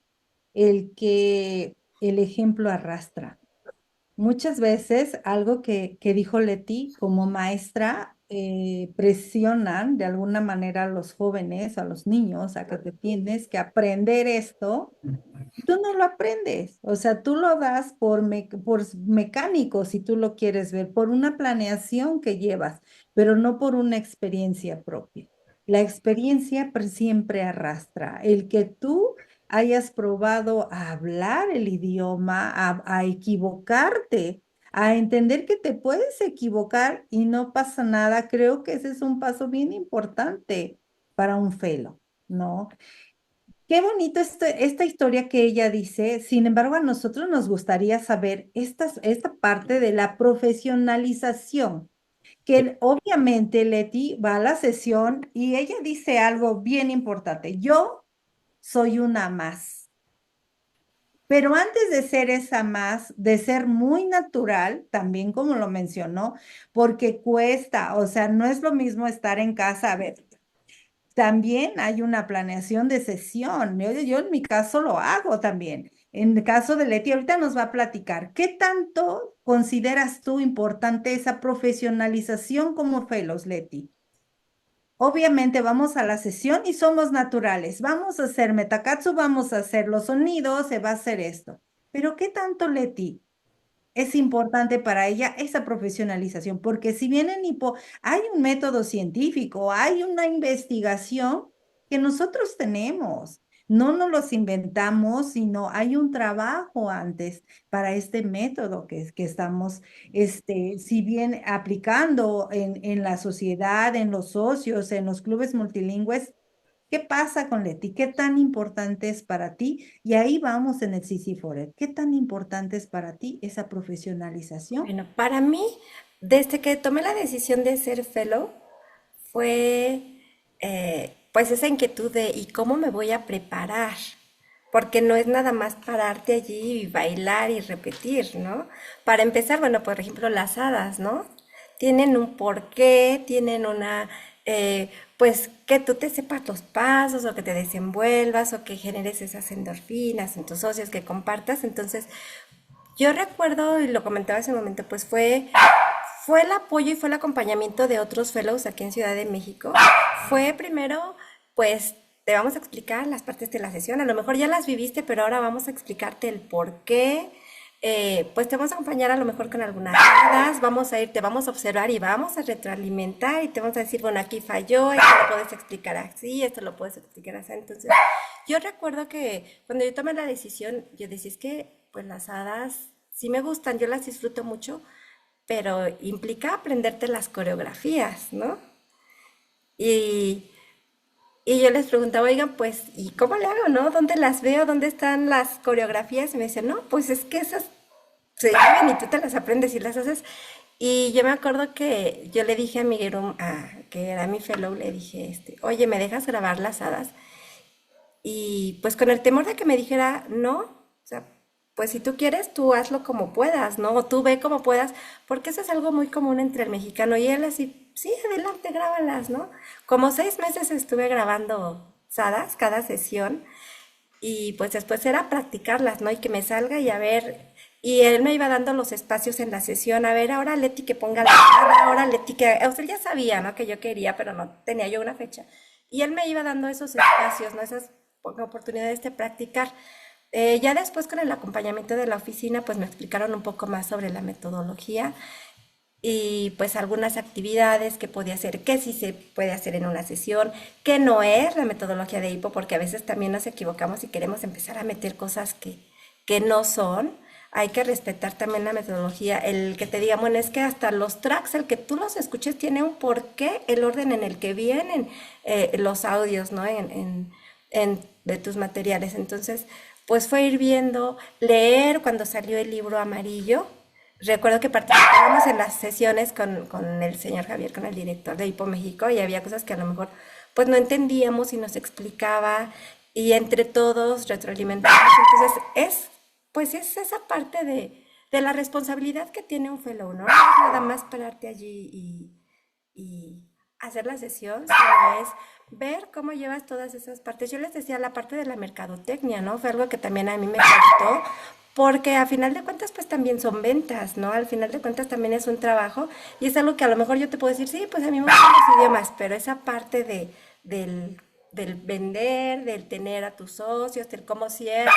el que el ejemplo arrastra. Muchas veces algo que dijo Leti como maestra, presionan de alguna manera a los jóvenes, a los niños, a que te tienes que aprender esto. Tú no lo aprendes, o sea, tú lo das por mecánico, si tú lo quieres ver, por una planeación que llevas, pero no por una experiencia propia. La experiencia siempre arrastra. El que tú hayas probado a hablar el idioma, a equivocarte, a entender que te puedes equivocar y no pasa nada, creo que ese es un paso bien importante para un fellow, ¿no? Qué bonito esta historia que ella dice. Sin embargo, a nosotros nos gustaría saber esta parte de la profesionalización. que obviamente Leti va a la sesión y ella dice algo bien importante. Yo soy una más. Pero antes de ser esa más, de ser muy natural, también como lo mencionó, porque cuesta, o sea, no es lo mismo estar en casa. A ver, también hay una planeación de sesión. Yo en mi caso lo hago también. En el caso de Leti, ahorita nos va a platicar. ¿Qué tanto consideras tú importante esa profesionalización como fellows, Leti? Obviamente vamos a la sesión y somos naturales. Vamos a hacer metakatsu, vamos a hacer los sonidos, se va a hacer esto. Pero ¿qué tanto, Leti, es importante para ella esa profesionalización? Porque si bien en Hippo hay un método científico, hay una investigación que nosotros tenemos. No nos los inventamos, sino hay un trabajo antes para este método que estamos, si bien aplicando en la sociedad, en los socios, en los clubes multilingües. ¿Qué pasa con Leti? ¿Qué tan importante es para ti? Y ahí vamos en el CC Forever. ¿Qué tan importante es para ti esa profesionalización? Bueno, para mí, desde que tomé la decisión de ser fellow, fue pues esa inquietud de ¿y cómo me voy a preparar? Porque no es nada más pararte allí y bailar y repetir, ¿no? Para empezar, bueno, por ejemplo, las hadas, ¿no? Tienen un porqué, tienen una, pues que tú te sepas los pasos o que te desenvuelvas o que generes esas endorfinas en tus socios, que compartas. Entonces, yo recuerdo, y lo comentaba hace un momento, pues fue el apoyo y fue el acompañamiento de otros fellows aquí en Ciudad de México. Fue primero, pues te vamos a explicar las partes de la sesión. A lo mejor ya las viviste, pero ahora vamos a explicarte el por qué. Pues te vamos a acompañar a lo mejor con algunas hadas, vamos a ir, te vamos a observar y vamos a retroalimentar y te vamos a decir, bueno, aquí falló, esto lo puedes explicar así, esto lo puedes explicar así. Entonces, yo recuerdo que cuando yo tomé la decisión, yo decía, es que pues las hadas sí me gustan, yo las disfruto mucho, pero implica aprenderte las coreografías, ¿no? Y, y yo les preguntaba, oigan, pues, ¿y cómo le hago, no? ¿Dónde las veo? ¿Dónde están las coreografías? Y me decían, no, pues es que esas se llaman y tú te las aprendes y las haces. Y yo me acuerdo que yo le dije a Miguel, que era mi fellow, le dije, oye, ¿me dejas grabar las hadas? Y pues con el temor de que me dijera, no, o sea, pues si tú quieres, tú hazlo como puedas, ¿no? O tú ve como puedas, porque eso es algo muy común entre el mexicano y él así, sí, adelante, grábalas, ¿no? Como 6 meses estuve grabando sadas, cada sesión, y pues después era practicarlas, ¿no? Y que me salga y a ver, y él me iba dando los espacios en la sesión, a ver, ahora Leti que ponga la cara, ahora Leti que, o sea, él ya sabía, ¿no? Que yo quería, pero no tenía yo una fecha. Y él me iba dando esos espacios, ¿no? Esas oportunidades de practicar. Ya después con el acompañamiento de la oficina, pues me explicaron un poco más sobre la metodología y pues algunas actividades que podía hacer, que sí se puede hacer en una sesión, que no es la metodología de HIPPO, porque a veces también nos equivocamos y queremos empezar a meter cosas que no son. Hay que respetar también la metodología, el que te digan, bueno, es que hasta los tracks, el que tú los escuches tiene un porqué, el orden en el que vienen los audios, ¿no? De tus materiales. Entonces, pues fue ir viendo, leer cuando salió el libro amarillo. Recuerdo que participábamos en las sesiones con el señor Javier, con el director de Hippo México, y había cosas que a lo mejor pues no entendíamos y nos explicaba, y entre todos retroalimentamos. Entonces pues es esa parte de la responsabilidad que tiene un fellow, ¿no? No es nada más pararte allí y hacer la sesión, sino es ver cómo llevas todas esas partes. Yo les decía la parte de la mercadotecnia, ¿no? Fue algo que también a mí me costó, porque a final de cuentas pues también son ventas, ¿no? Al final de cuentas también es un trabajo y es algo que a lo mejor yo te puedo decir, sí, pues a mí me gustan los idiomas, pero esa parte del vender, del tener a tus socios, del cómo cierras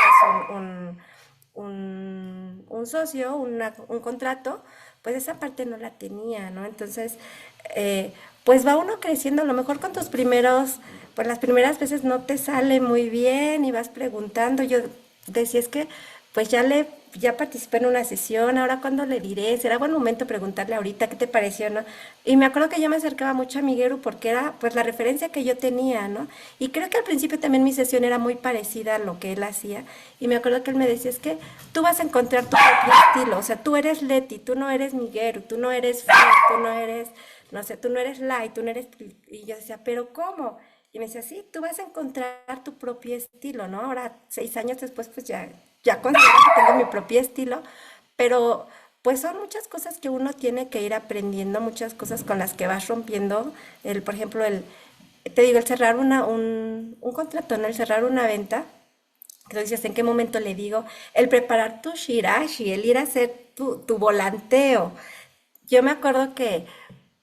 un socio, un contrato, pues esa parte no la tenía, ¿no? Entonces, pues va uno creciendo, a lo mejor con tus primeros, pues las primeras veces no te sale muy bien y vas preguntando. Yo decía, es que pues ya participé en una sesión, ahora cuándo le diré, será buen momento preguntarle ahorita qué te pareció, ¿no? Y me acuerdo que yo me acercaba mucho a Miguel porque era pues la referencia que yo tenía, ¿no? Y creo que al principio también mi sesión era muy parecida a lo que él hacía. Y me acuerdo que él me decía, es que tú vas a encontrar tu propio estilo, o sea, tú eres Leti, tú no eres Miguel, tú no eres Fer, tú no eres, no sé, tú no eres Light, tú no eres... Y yo decía, pero ¿cómo? Y me decía, sí, tú vas a encontrar tu propio estilo, ¿no? Ahora, 6 años después, pues ya considero que tengo mi propio estilo, pero pues son muchas cosas que uno tiene que ir aprendiendo, muchas cosas con las que vas rompiendo. Por ejemplo, te digo, el cerrar un contrato, ¿no? El cerrar una venta, que tú dices, ¿en qué momento le digo? El preparar tu shirashi, el ir a hacer tu volanteo. Yo me acuerdo que,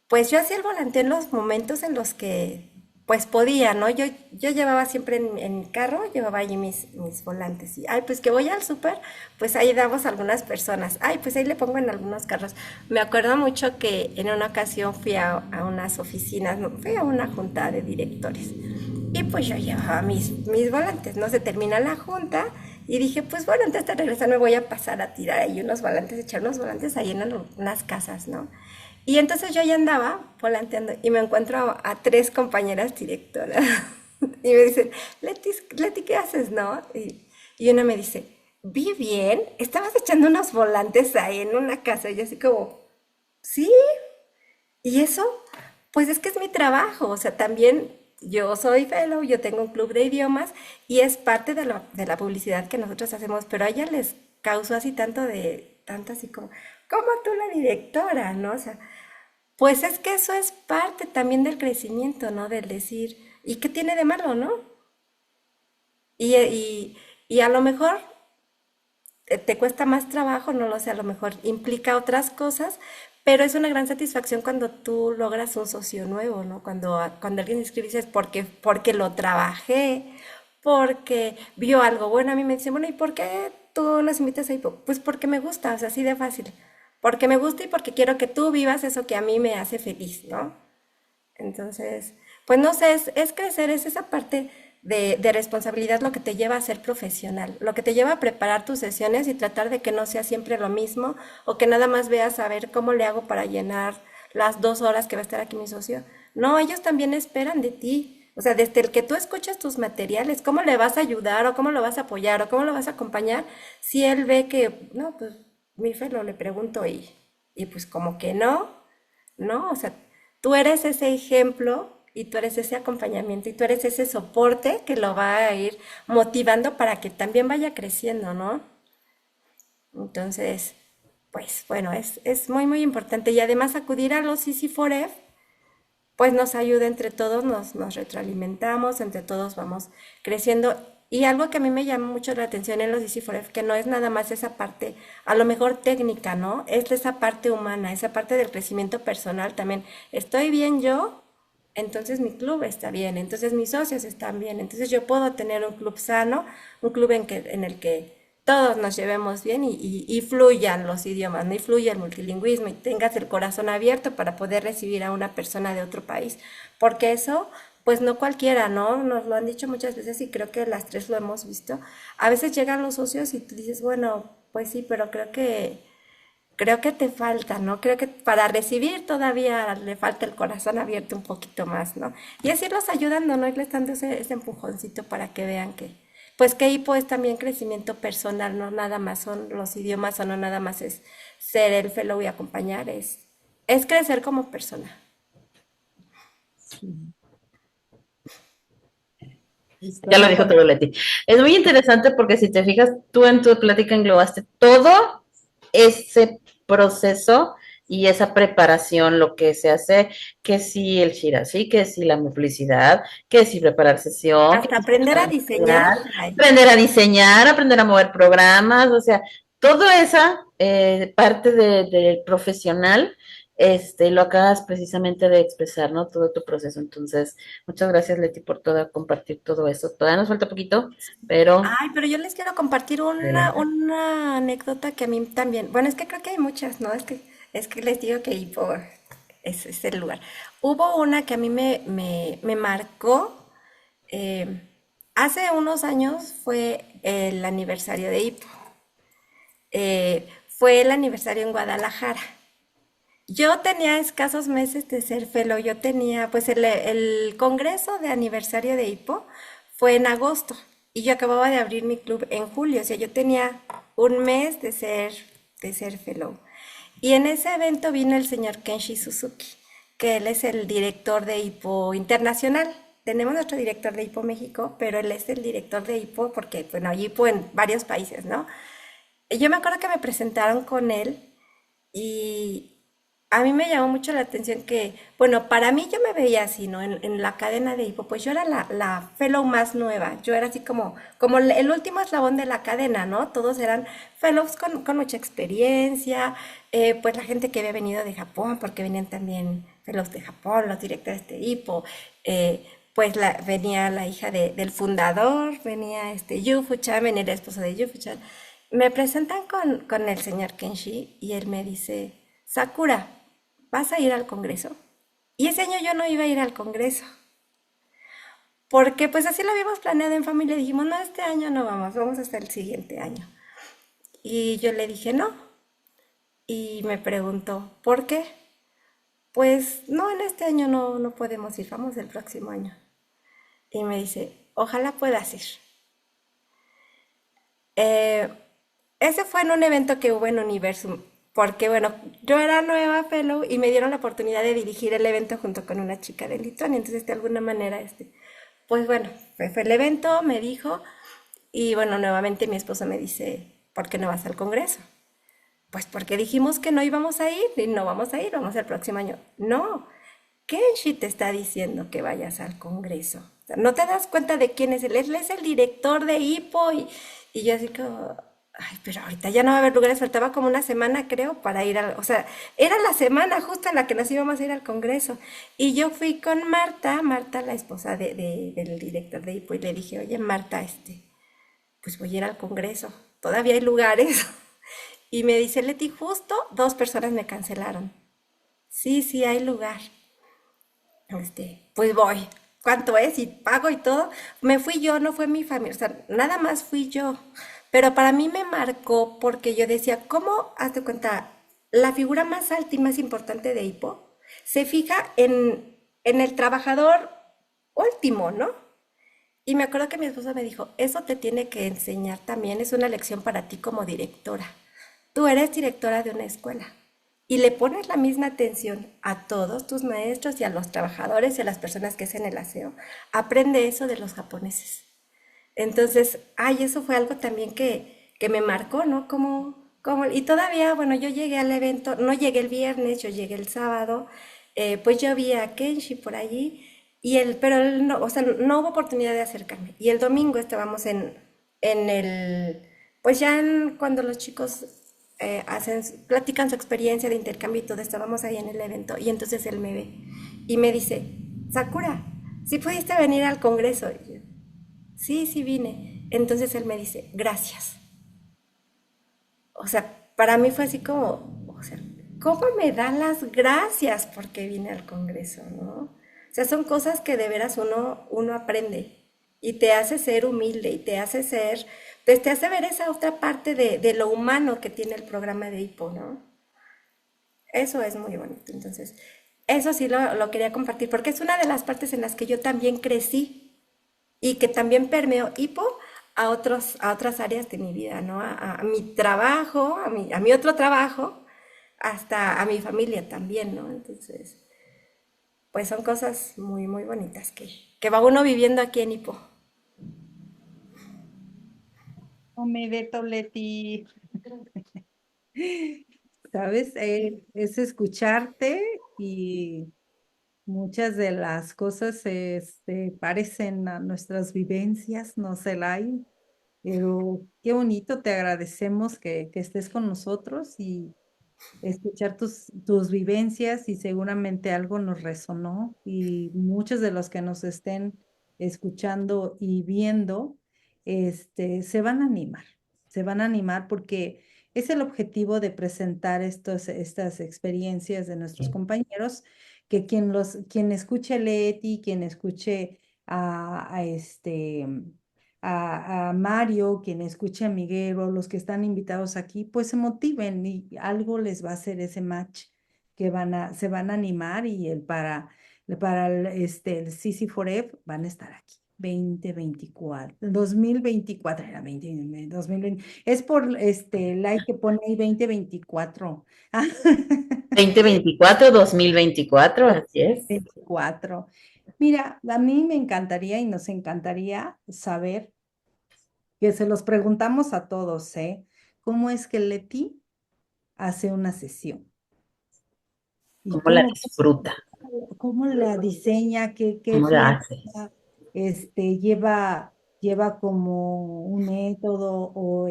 pues yo hacía el volanteo en los momentos en los que, pues podía, ¿no? Yo llevaba siempre en mi carro, llevaba allí mis volantes. Y, ay, pues que voy al súper, pues ahí damos a algunas personas. Ay, pues ahí le pongo en algunos carros. Me acuerdo mucho que en una ocasión fui a unas oficinas, no, fui a una junta de directores. Y pues yo llevaba mis volantes, ¿no? Se termina la junta y dije, pues bueno, antes de regresar me voy a pasar a tirar ahí unos volantes, echar unos volantes ahí en unas casas, ¿no? Y entonces yo ya andaba volanteando y me encuentro a tres compañeras directoras. Y me dicen, Leti, ¿qué haces, no? Y una me dice, vi bien, estabas echando unos volantes ahí en una casa. Y yo así como, sí, y eso, pues es que es mi trabajo, o sea, también yo soy fellow, yo tengo un club de idiomas y es parte de la publicidad que nosotros hacemos, pero a ella les causó así tanto así como, ¿cómo tú la directora, no? O sea, pues es que eso es parte también del crecimiento, ¿no? Del decir, ¿y qué tiene de malo, no? Y a lo mejor te cuesta más trabajo, no lo sé, a lo mejor implica otras cosas, pero es una gran satisfacción cuando tú logras un socio nuevo, ¿no? Cuando alguien se inscribe y dices, porque lo trabajé, porque vio algo bueno. A mí me dicen, bueno, ¿y por qué tú nos invitas ahí? Pues porque me gusta, o sea, así de fácil. Porque me gusta y porque quiero que tú vivas eso que a mí me hace feliz, ¿no? Entonces, pues no sé, es crecer, es esa parte de responsabilidad lo que te lleva a ser profesional, lo que te lleva a preparar tus sesiones y tratar de que no sea siempre lo mismo o que nada más veas a ver cómo le hago para llenar las 2 horas que va a estar aquí mi socio. No, ellos también esperan de ti. O sea, desde el que tú escuchas tus materiales, cómo le vas a ayudar o cómo lo vas a apoyar o cómo lo vas a acompañar, si él ve que, no, pues mi Felo le pregunto y pues como que no, ¿no? O sea, tú eres ese ejemplo y tú eres ese acompañamiento y tú eres ese soporte que lo va a ir motivando para que también vaya creciendo, ¿no? Entonces, pues bueno, es muy, muy importante. Y además acudir a los CC4F, pues nos ayuda entre todos, nos retroalimentamos, entre todos vamos creciendo. Y algo que a mí me llama mucho la atención en los DC4F, que no es nada más esa parte, a lo mejor técnica, ¿no? Es esa parte humana, esa parte del crecimiento personal también. Estoy bien yo, entonces mi club está bien, entonces mis socios están bien, entonces yo puedo tener un club sano, un club en el que todos nos llevemos bien y fluyan los idiomas, ¿no? Y fluya el multilingüismo y tengas el corazón abierto para poder recibir a una persona de otro país, porque eso, pues no cualquiera, ¿no? Nos lo han dicho muchas veces y creo que las tres lo hemos visto. A veces llegan los socios y tú dices, bueno, pues sí, pero creo que te falta, ¿no? Creo que para recibir todavía le falta el corazón abierto un poquito más, ¿no? Y así los ayudando, ¿no? Irles dando ese empujoncito para que vean pues que IPO es también crecimiento personal, no nada más son los idiomas o no nada más es ser el fellow y acompañar, es crecer como persona. Ya lo dijo todo Leti. Es muy interesante porque si te fijas, tú en tu plática englobaste todo ese proceso y esa preparación, lo que se hace, que si el shirashi, que si la publicidad, que si preparar sesión, que Hasta si aprender a diseñar. Ay, aprender a diseñar, aprender a mover programas, o sea, toda esa parte del profesional, lo acabas precisamente de expresar, ¿no? Todo tu proceso. Entonces, muchas gracias, Leti, por compartir todo eso. Todavía nos falta poquito, pero ay, pero yo les quiero compartir una, adelante. una anécdota que a mí también, bueno, es que creo que hay muchas, ¿no? Es que les digo que IPO es el lugar. Hubo una que a mí me marcó, eh, hace unos años fue el aniversario de IPO. fue el aniversario en Guadalajara. Yo tenía escasos meses de ser fellow, yo tenía, pues el congreso de aniversario de HIPO fue en agosto y yo acababa de abrir mi club en julio, o sea, yo tenía un mes de ser fellow. Y en ese evento vino el señor Kenshi Suzuki, que él es el director de HIPO internacional. Tenemos nuestro director de HIPO México, pero él es el director de HIPO porque, bueno, hay HIPO en varios países, ¿no? Y yo me acuerdo que me presentaron con él y a mí me llamó mucho la atención que, bueno, para mí yo me veía así, ¿no? En la cadena de Hipo, pues yo era la fellow más nueva, yo era así como el último eslabón de la cadena, ¿no? Todos eran fellows con mucha experiencia, pues la gente que había venido de Japón, porque venían también fellows de Japón, los directores de Hipo, pues venía la hija del fundador, venía Yufu-chan, venía el esposo de Yufu-chan. Me presentan con el señor Kenshi y él me dice, Sakura, ¿vas a ir al Congreso? Y ese año yo no iba a ir al Congreso, porque pues así lo habíamos planeado en familia. Dijimos, no, este año no vamos, vamos hasta el siguiente año. Y yo le dije, no. Y me preguntó, ¿por qué? Pues no, en este año no podemos ir, vamos el próximo año. Y me dice, ojalá puedas ir. Eh, Ese fue en un evento que hubo en Universum, porque bueno, yo era nueva fellow y me dieron la oportunidad de dirigir el evento junto con una chica de Lituania, entonces de alguna manera, pues bueno, fue el evento, me dijo, y bueno, nuevamente mi esposo me dice, ¿por qué no vas al Congreso? Pues porque dijimos que no íbamos a ir y no vamos a ir, vamos el próximo año. No, Kenshi te está diciendo que vayas al Congreso. O sea, no te das cuenta de quién es él. Él es el director de HIPO y yo así como, ay, pero ahorita ya no va a haber lugares. Faltaba como una semana, creo, para ir o sea, era la semana justa en la que nos íbamos a ir al Congreso. Y yo fui con Marta, la esposa del director de HIPO, y le dije, oye, Marta, pues voy a ir al Congreso. Todavía hay lugares. Y me dice, Leti, justo 2 personas me cancelaron. Sí, sí, hay lugar. Pues voy. ¿Cuánto es? Y pago y todo. Me fui yo, no fue mi familia. O sea, nada más fui yo. Pero para mí me marcó porque yo decía, ¿cómo, hazte cuenta, la figura más alta y más importante de Hippo se fija en el trabajador último, ¿no? Y me acuerdo que mi esposa me dijo, eso te tiene que enseñar también, es una lección para ti como directora. Tú eres directora de una escuela y le pones la misma atención a todos tus maestros y a los trabajadores y a las personas que hacen el aseo. Aprende eso de los japoneses. Entonces, ay, eso fue algo también que me marcó, ¿no? Y todavía, bueno, yo llegué al evento, no llegué el viernes, yo llegué el sábado, pues yo vi a Kenshi por allí, pero él no, o sea, no hubo oportunidad de acercarme. Y el domingo estábamos pues ya cuando los chicos platican su experiencia de intercambio y todo, estábamos ahí en el evento, y entonces él me ve y me dice, Sakura, ¿sí pudiste venir al Congreso? Y yo, sí, sí vine. Entonces él me dice, gracias. O sea, para mí fue así como, o sea, ¿cómo me dan las gracias porque vine al Congreso, no? O sea, son cosas que de veras uno aprende y te hace ser humilde y pues te hace ver esa otra parte de lo humano que tiene el programa de HIPO, ¿no? Eso es muy bonito. Entonces, eso sí lo quería compartir porque es una de las partes en las que yo también crecí y que también permeó HIPO a otras áreas de mi vida, ¿no? A mi trabajo, a mi otro trabajo, hasta a mi familia también, ¿no? Entonces, pues son cosas muy, muy bonitas que va uno viviendo aquí en HIPO. Omedeto, Leti. ¿Sabes? Es escucharte y muchas de las cosas parecen a nuestras vivencias, no se la hay, pero qué bonito, te agradecemos que estés con nosotros y escuchar tus vivencias y seguramente algo nos resonó y muchos de los que nos estén escuchando y viendo, se van a animar porque es el objetivo de presentar estas experiencias de nuestros compañeros, que quien escuche Leti, quien escuche a a Mario, quien escuche a Miguel o los que están invitados aquí, pues se motiven y algo les va a hacer ese match que se van a animar y para el CC Forever van a estar aquí. 2024, 2024 era 2020, es por like que pone ahí 2024. 2024, 2024, así es. 24. Mira, a mí me encantaría y nos encantaría saber, que se los preguntamos a todos, ¿eh? ¿Cómo es que Leti hace una sesión? ¿Y ¿Cómo la disfruta? cómo la diseña? ¿Qué ¿Cómo la hace? piensa? Lleva como un método o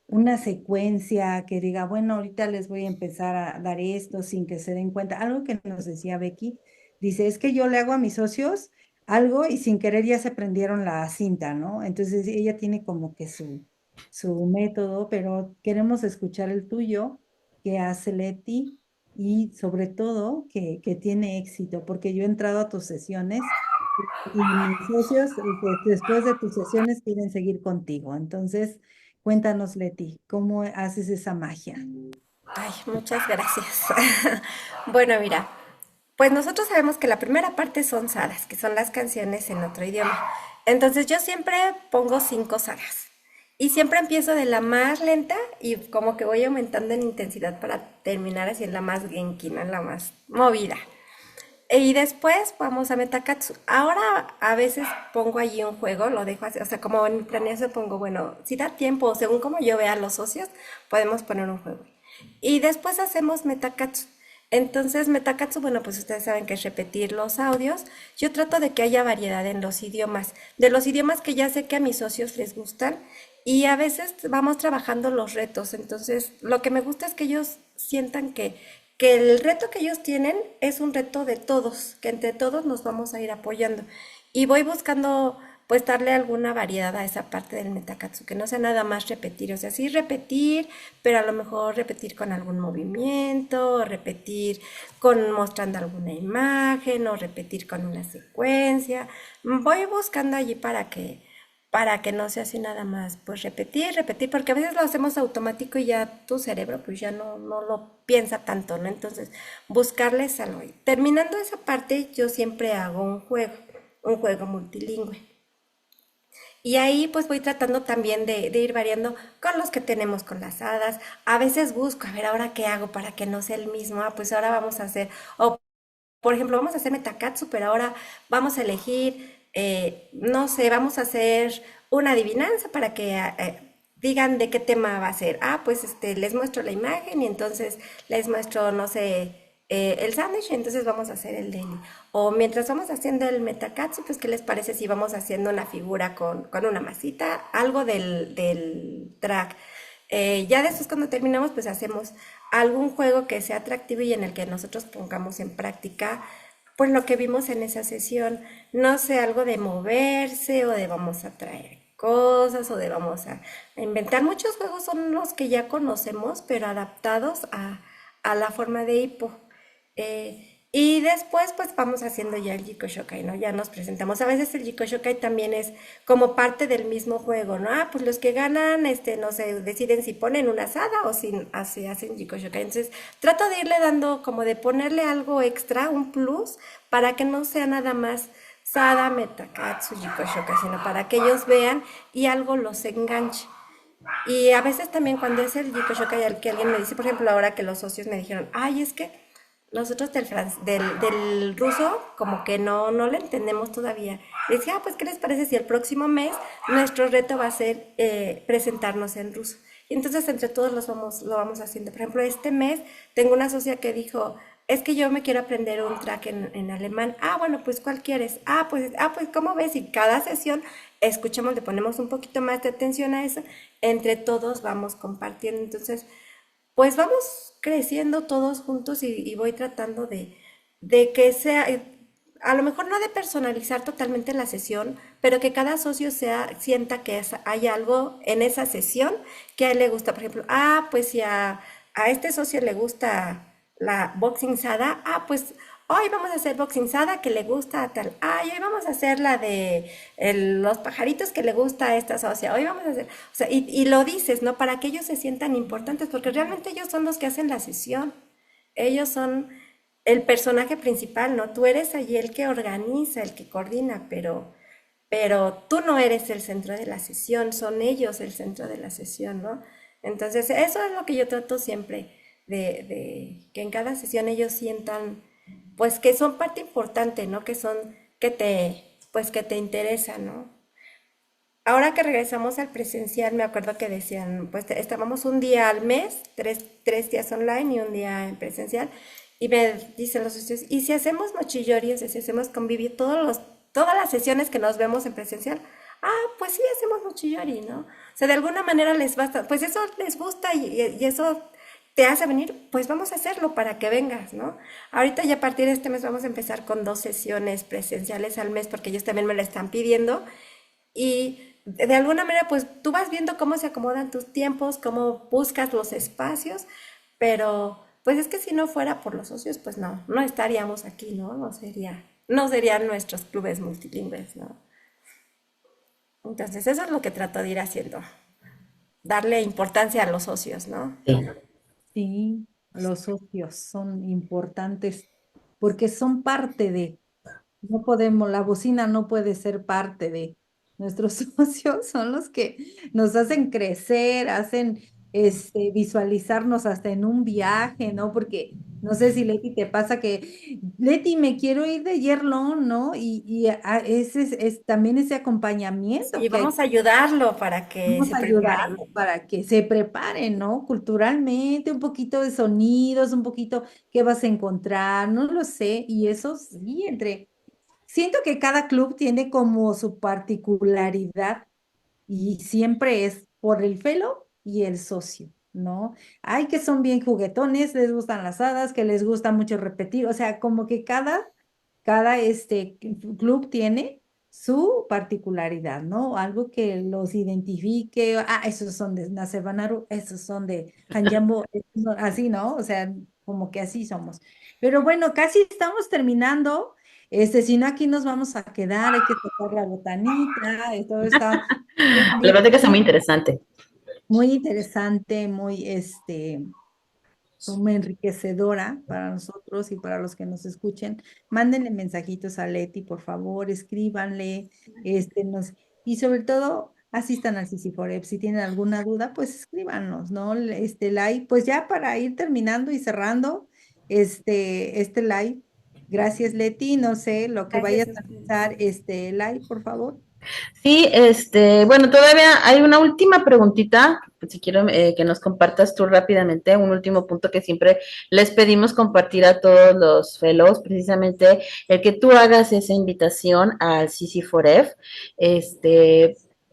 una secuencia que diga, bueno, ahorita les voy a empezar a dar esto sin que se den cuenta. Algo que nos decía Becky, dice, es que yo le hago a mis socios algo y sin querer ya se prendieron la cinta, ¿no? Entonces ella tiene como que su método, pero queremos escuchar el tuyo, que hace Leti y sobre todo que tiene éxito, porque yo he entrado a tus sesiones y mis socios después de tus sesiones quieren seguir contigo. Entonces, cuéntanos, Leti, ¿cómo haces esa magia? Ay, muchas gracias. Bueno, mira, pues nosotros sabemos que la primera parte son sadas, que son las canciones en otro idioma. Entonces yo siempre pongo 5 sadas. Y siempre empiezo de la más lenta y como que voy aumentando en intensidad para terminar así en la más genki, ¿no? En la más movida. Y después vamos a Metakatsu. Ahora a veces pongo allí un juego, lo dejo así, o sea, como en planeación pongo, bueno, si da tiempo, según como yo vea a los socios, podemos poner un juego. Y después hacemos Metakatsu. Entonces, Metakatsu, bueno, pues ustedes saben que es repetir los audios. Yo trato de que haya variedad en los idiomas, de los idiomas que ya sé que a mis socios les gustan. Y a veces vamos trabajando los retos. Entonces, lo que me gusta es que ellos sientan que el reto que ellos tienen es un reto de todos, que entre todos nos vamos a ir apoyando. Y voy buscando, pues, darle alguna variedad a esa parte del Metakatsu, que no sea nada más repetir, o sea, sí repetir, pero a lo mejor repetir con algún movimiento, o repetir con mostrando alguna imagen, o repetir con una secuencia. Voy buscando allí para que no sea así nada más, pues repetir, repetir, porque a veces lo hacemos automático y ya tu cerebro pues ya no lo piensa tanto, ¿no? Entonces, buscarles algo. Y terminando esa parte, yo siempre hago un juego multilingüe. Y ahí pues voy tratando también de ir variando con los que tenemos con las hadas. A veces busco, a ver, ahora qué hago para que no sea el mismo. Ah, pues ahora vamos a hacer, o por ejemplo, vamos a hacer Metakatsu, pero ahora vamos a elegir, no sé, vamos a hacer una adivinanza para que digan de qué tema va a ser. Ah, pues les muestro la imagen y entonces les muestro, no sé, el sándwich y entonces vamos a hacer el deli. O mientras vamos haciendo el Metakatsu, pues, ¿qué les parece si vamos haciendo una figura con una masita? Algo del track. Ya después cuando terminamos, pues hacemos algún juego que sea atractivo y en el que nosotros pongamos en práctica pues lo que vimos en esa sesión. No sé, algo de moverse o de vamos a traer cosas o de vamos a inventar. Muchos juegos son los que ya conocemos, pero adaptados a la forma de hipo. Y después pues vamos haciendo ya el Jiko Shokai, ¿no? Ya nos presentamos. A veces el Jiko Shokai también es como parte del mismo juego, ¿no? Ah, pues los que ganan, no sé, deciden si ponen una asada o si hacen Jiko Shokai. Entonces trato de irle dando como de ponerle algo extra, un plus, para que no sea nada más Sada, Metakatsu, Jiko Shokai, sino para que ellos vean y algo los enganche. Y a veces también cuando es el Jiko Shokai al que alguien me dice, por ejemplo, ahora que los socios me dijeron, ay, es que nosotros del ruso como que no lo entendemos todavía. Le decía, ah, pues, ¿qué les parece si el próximo mes nuestro reto va a ser presentarnos en ruso? Y entonces entre todos lo vamos haciendo. Por ejemplo, este mes tengo una socia que dijo, es que yo me quiero aprender un track en alemán. Ah, bueno, pues, ¿cuál quieres? Pues, ¿cómo ves? Y cada sesión escuchamos, le ponemos un poquito más de atención a eso. Entre todos vamos compartiendo. Entonces, pues vamos creciendo todos juntos y voy tratando de que sea, a lo mejor no de personalizar totalmente la sesión, pero que cada socio sienta que hay algo en esa sesión que a él le gusta. Por ejemplo, ah, pues si a este socio le gusta la boxing sada, ah, pues Hoy vamos a hacer boxinzada que le gusta a tal. Ay, hoy vamos a hacer la de los pajaritos que le gusta a esta socia. Hoy vamos a hacer, o sea, y lo dices, ¿no? Para que ellos se sientan importantes, porque realmente ellos son los que hacen la sesión. Ellos son el personaje principal, ¿no? Tú eres allí el que organiza, el que coordina, pero tú no eres el centro de la sesión, son ellos el centro de la sesión, ¿no? Entonces, eso es lo que yo trato siempre, de que en cada sesión ellos sientan, pues, que son parte importante, ¿no? Que son, pues, que te interesan, ¿no? Ahora que regresamos al presencial, me acuerdo que decían, pues estábamos un día al mes, tres días online y un día en presencial, y me dicen los socios, ¿y si hacemos mochillori, o sea, si hacemos convivio, todas las sesiones que nos vemos en presencial? Ah, pues sí, hacemos mochillori, ¿no? O sea, de alguna manera les basta, pues eso les gusta y eso te hace venir, pues vamos a hacerlo para que vengas, ¿no? Ahorita ya a partir de este mes vamos a empezar con 2 sesiones presenciales al mes porque ellos también me lo están pidiendo y de alguna manera, pues tú vas viendo cómo se acomodan tus tiempos, cómo buscas los espacios, pero pues es que si no fuera por los socios, pues no estaríamos aquí, ¿no? No serían nuestros clubes multilingües, ¿no? Entonces, eso es lo que trato de ir haciendo, darle importancia a los socios, ¿no? Sí. Sí, los socios son importantes porque son parte de, no podemos, la bocina no puede ser parte de. Nuestros socios son los que nos hacen crecer, hacen visualizarnos hasta en un viaje, ¿no? Porque no sé si Leti te pasa que, Leti, me quiero ir de Yerlón, ¿no? Ese es también ese acompañamiento Y que hay. vamos a ayudarlo para que Vamos se a ayudarlo prepare. para que se preparen, ¿no? Culturalmente, un poquito de sonidos, un poquito qué vas a encontrar, no lo sé. Y eso sí, siento que cada club tiene como su particularidad y siempre es por el fellow y el socio, ¿no? Hay que son bien juguetones, les gustan las hadas, que les gusta mucho repetir, o sea, como que cada club tiene su particularidad, ¿no? Algo que los identifique, esos son de Nasebanaru, esos son de Hanjambo, así, ¿no? O sea, como que así somos. Pero bueno, casi estamos terminando. Si no, aquí nos vamos a quedar, hay que tocar la botanita, y todo está La bien, verdad que está muy interesante. muy interesante, muy enriquecedora para nosotros y para los que nos escuchen. Mándenle mensajitos a Leti, por favor, escríbanle, y sobre todo, asistan al CC4EP. Si tienen alguna duda, pues escríbanos, ¿no? Live, pues ya para ir terminando y cerrando este live. Gracias, Leti. No sé lo que vayas Gracias a a ustedes. pensar live, por favor. Sí, bueno, todavía hay una última preguntita, si quiero que nos compartas tú rápidamente, un último punto que siempre les pedimos compartir a todos los fellows, precisamente el que tú hagas esa invitación al CC4F,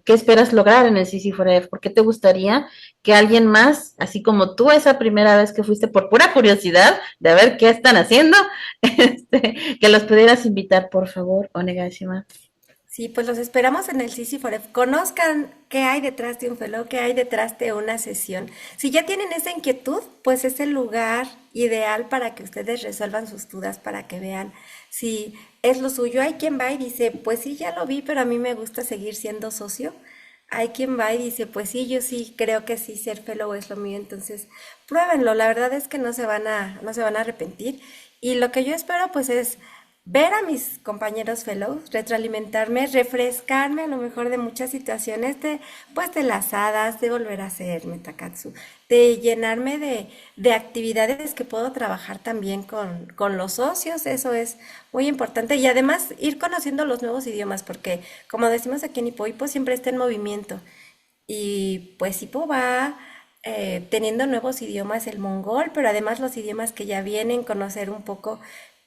¿qué esperas lograr en el CC4F? ¿Por qué te gustaría que alguien más, así como tú esa primera vez que fuiste por pura curiosidad de ver qué están haciendo, que los pudieras invitar, por favor, Onegashima? Sí, pues los esperamos en el CC Forever. Conozcan qué hay detrás de un fellow, qué hay detrás de una sesión. Si ya tienen esa inquietud, pues es el lugar ideal para que ustedes resuelvan sus dudas, para que vean si es lo suyo. Hay quien va y dice, pues sí, ya lo vi, pero a mí me gusta seguir siendo socio. Hay quien va y dice, pues sí, yo sí creo que sí, ser fellow es lo mío. Entonces, pruébenlo. La verdad es que no se van a arrepentir. Y lo que yo espero, pues es ver a mis compañeros fellows, retroalimentarme, refrescarme a lo mejor de muchas situaciones pues de las hadas, de volver a hacer metakatsu, de llenarme de actividades que puedo trabajar también con los socios, eso es muy importante. Y además ir conociendo los nuevos idiomas, porque como decimos aquí en Ipo, Ipo siempre está en movimiento. Y pues Ipo va teniendo nuevos idiomas, el mongol, pero además los idiomas que ya vienen, conocer un poco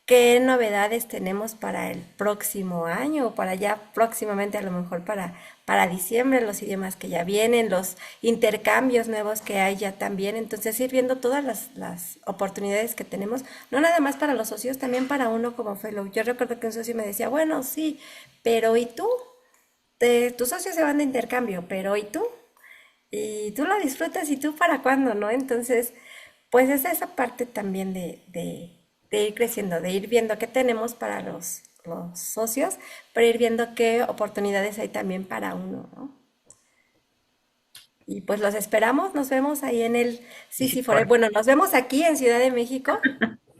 qué novedades tenemos para el próximo año o para ya próximamente, a lo mejor para diciembre, los idiomas que ya vienen, los intercambios nuevos que hay ya también. Entonces ir viendo todas las oportunidades que tenemos, no nada más para los socios, también para uno como fellow. Yo recuerdo que un socio me decía, bueno, sí, pero ¿y tú? Tus socios se van de intercambio, pero ¿y tú? Y tú lo disfrutas y tú para cuándo, ¿no? Entonces, pues es esa parte también de ir creciendo, de ir viendo qué tenemos para los socios, pero ir viendo qué oportunidades hay también para uno, ¿no? Y pues los esperamos, nos vemos ahí en el Sí, sí, Forever. Bueno, nos vemos aquí en Ciudad de México.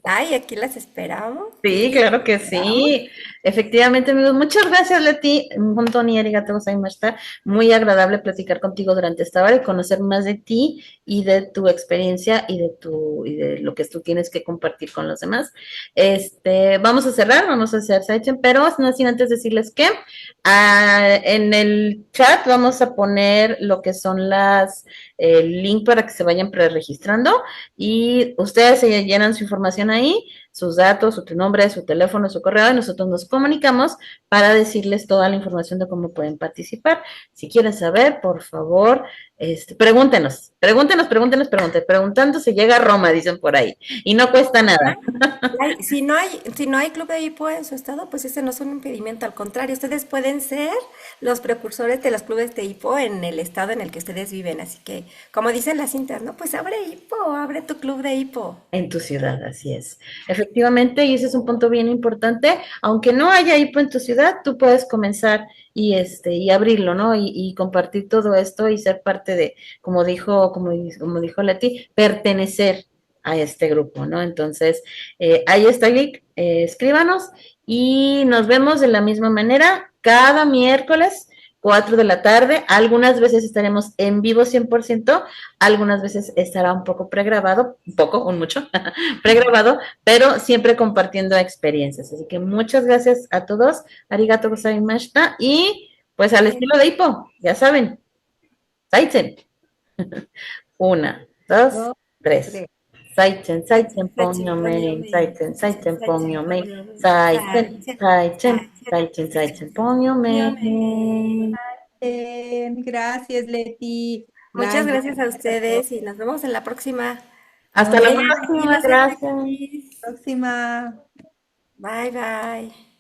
Ay, aquí las esperamos. sí, claro que sí. Efectivamente, amigos. Muchas gracias, Leti. Un montón y arigato gozaimashita. Muy agradable platicar contigo durante esta hora y conocer más de ti y de tu experiencia y de lo que tú tienes que compartir con los demás. Vamos a cerrar, vamos a hacer sidechain, pero no sin antes decirles que en el chat vamos a poner lo que son el link para que se vayan preregistrando y ustedes se llenan su información ahí, sus datos, su nombre, su teléfono, su correo, y nosotros nos comunicamos para decirles toda la información de cómo pueden participar. Si quieren saber, por favor, pregúntenos, preguntando se llega a Roma, dicen por ahí, y no cuesta nada. Si no hay club de hipo en su estado, pues ese no es un impedimento, al contrario, ustedes pueden ser los precursores de los clubes de hipo en el estado en el que ustedes viven. Así que, como dicen las cintas, ¿no? Pues abre hipo, abre tu club de hipo. En tu ciudad, así es. Efectivamente, y ese es un punto bien importante. Aunque no haya hipo en tu ciudad, tú puedes comenzar y abrirlo, ¿no? Y compartir todo esto y ser parte de, como dijo Leti, pertenecer a este grupo, ¿no? Entonces, ahí está el link, escríbanos y nos vemos de la misma manera cada miércoles. 4 de la tarde, algunas veces estaremos en vivo 100%, algunas veces estará un poco pregrabado, un mucho, pregrabado, pero siempre compartiendo experiencias. Así que muchas gracias a todos. Arigato gozaimashita. Y pues al estilo de Hippo, ya saben. Saichen. Una, dos, Dos, tres. tres. Saichen, Saichen, ponyo main. Saichen, Saichen, ponyo main. Saichen, Saichen, Saichen, Saichen, ponyo main. Gracias, Leti. Muchas Gracias gracias a a todos. ustedes y nos vemos en la próxima. Hasta la Bellos aquí próxima, los gracias. Entaquis. Próxima. Bye, bye.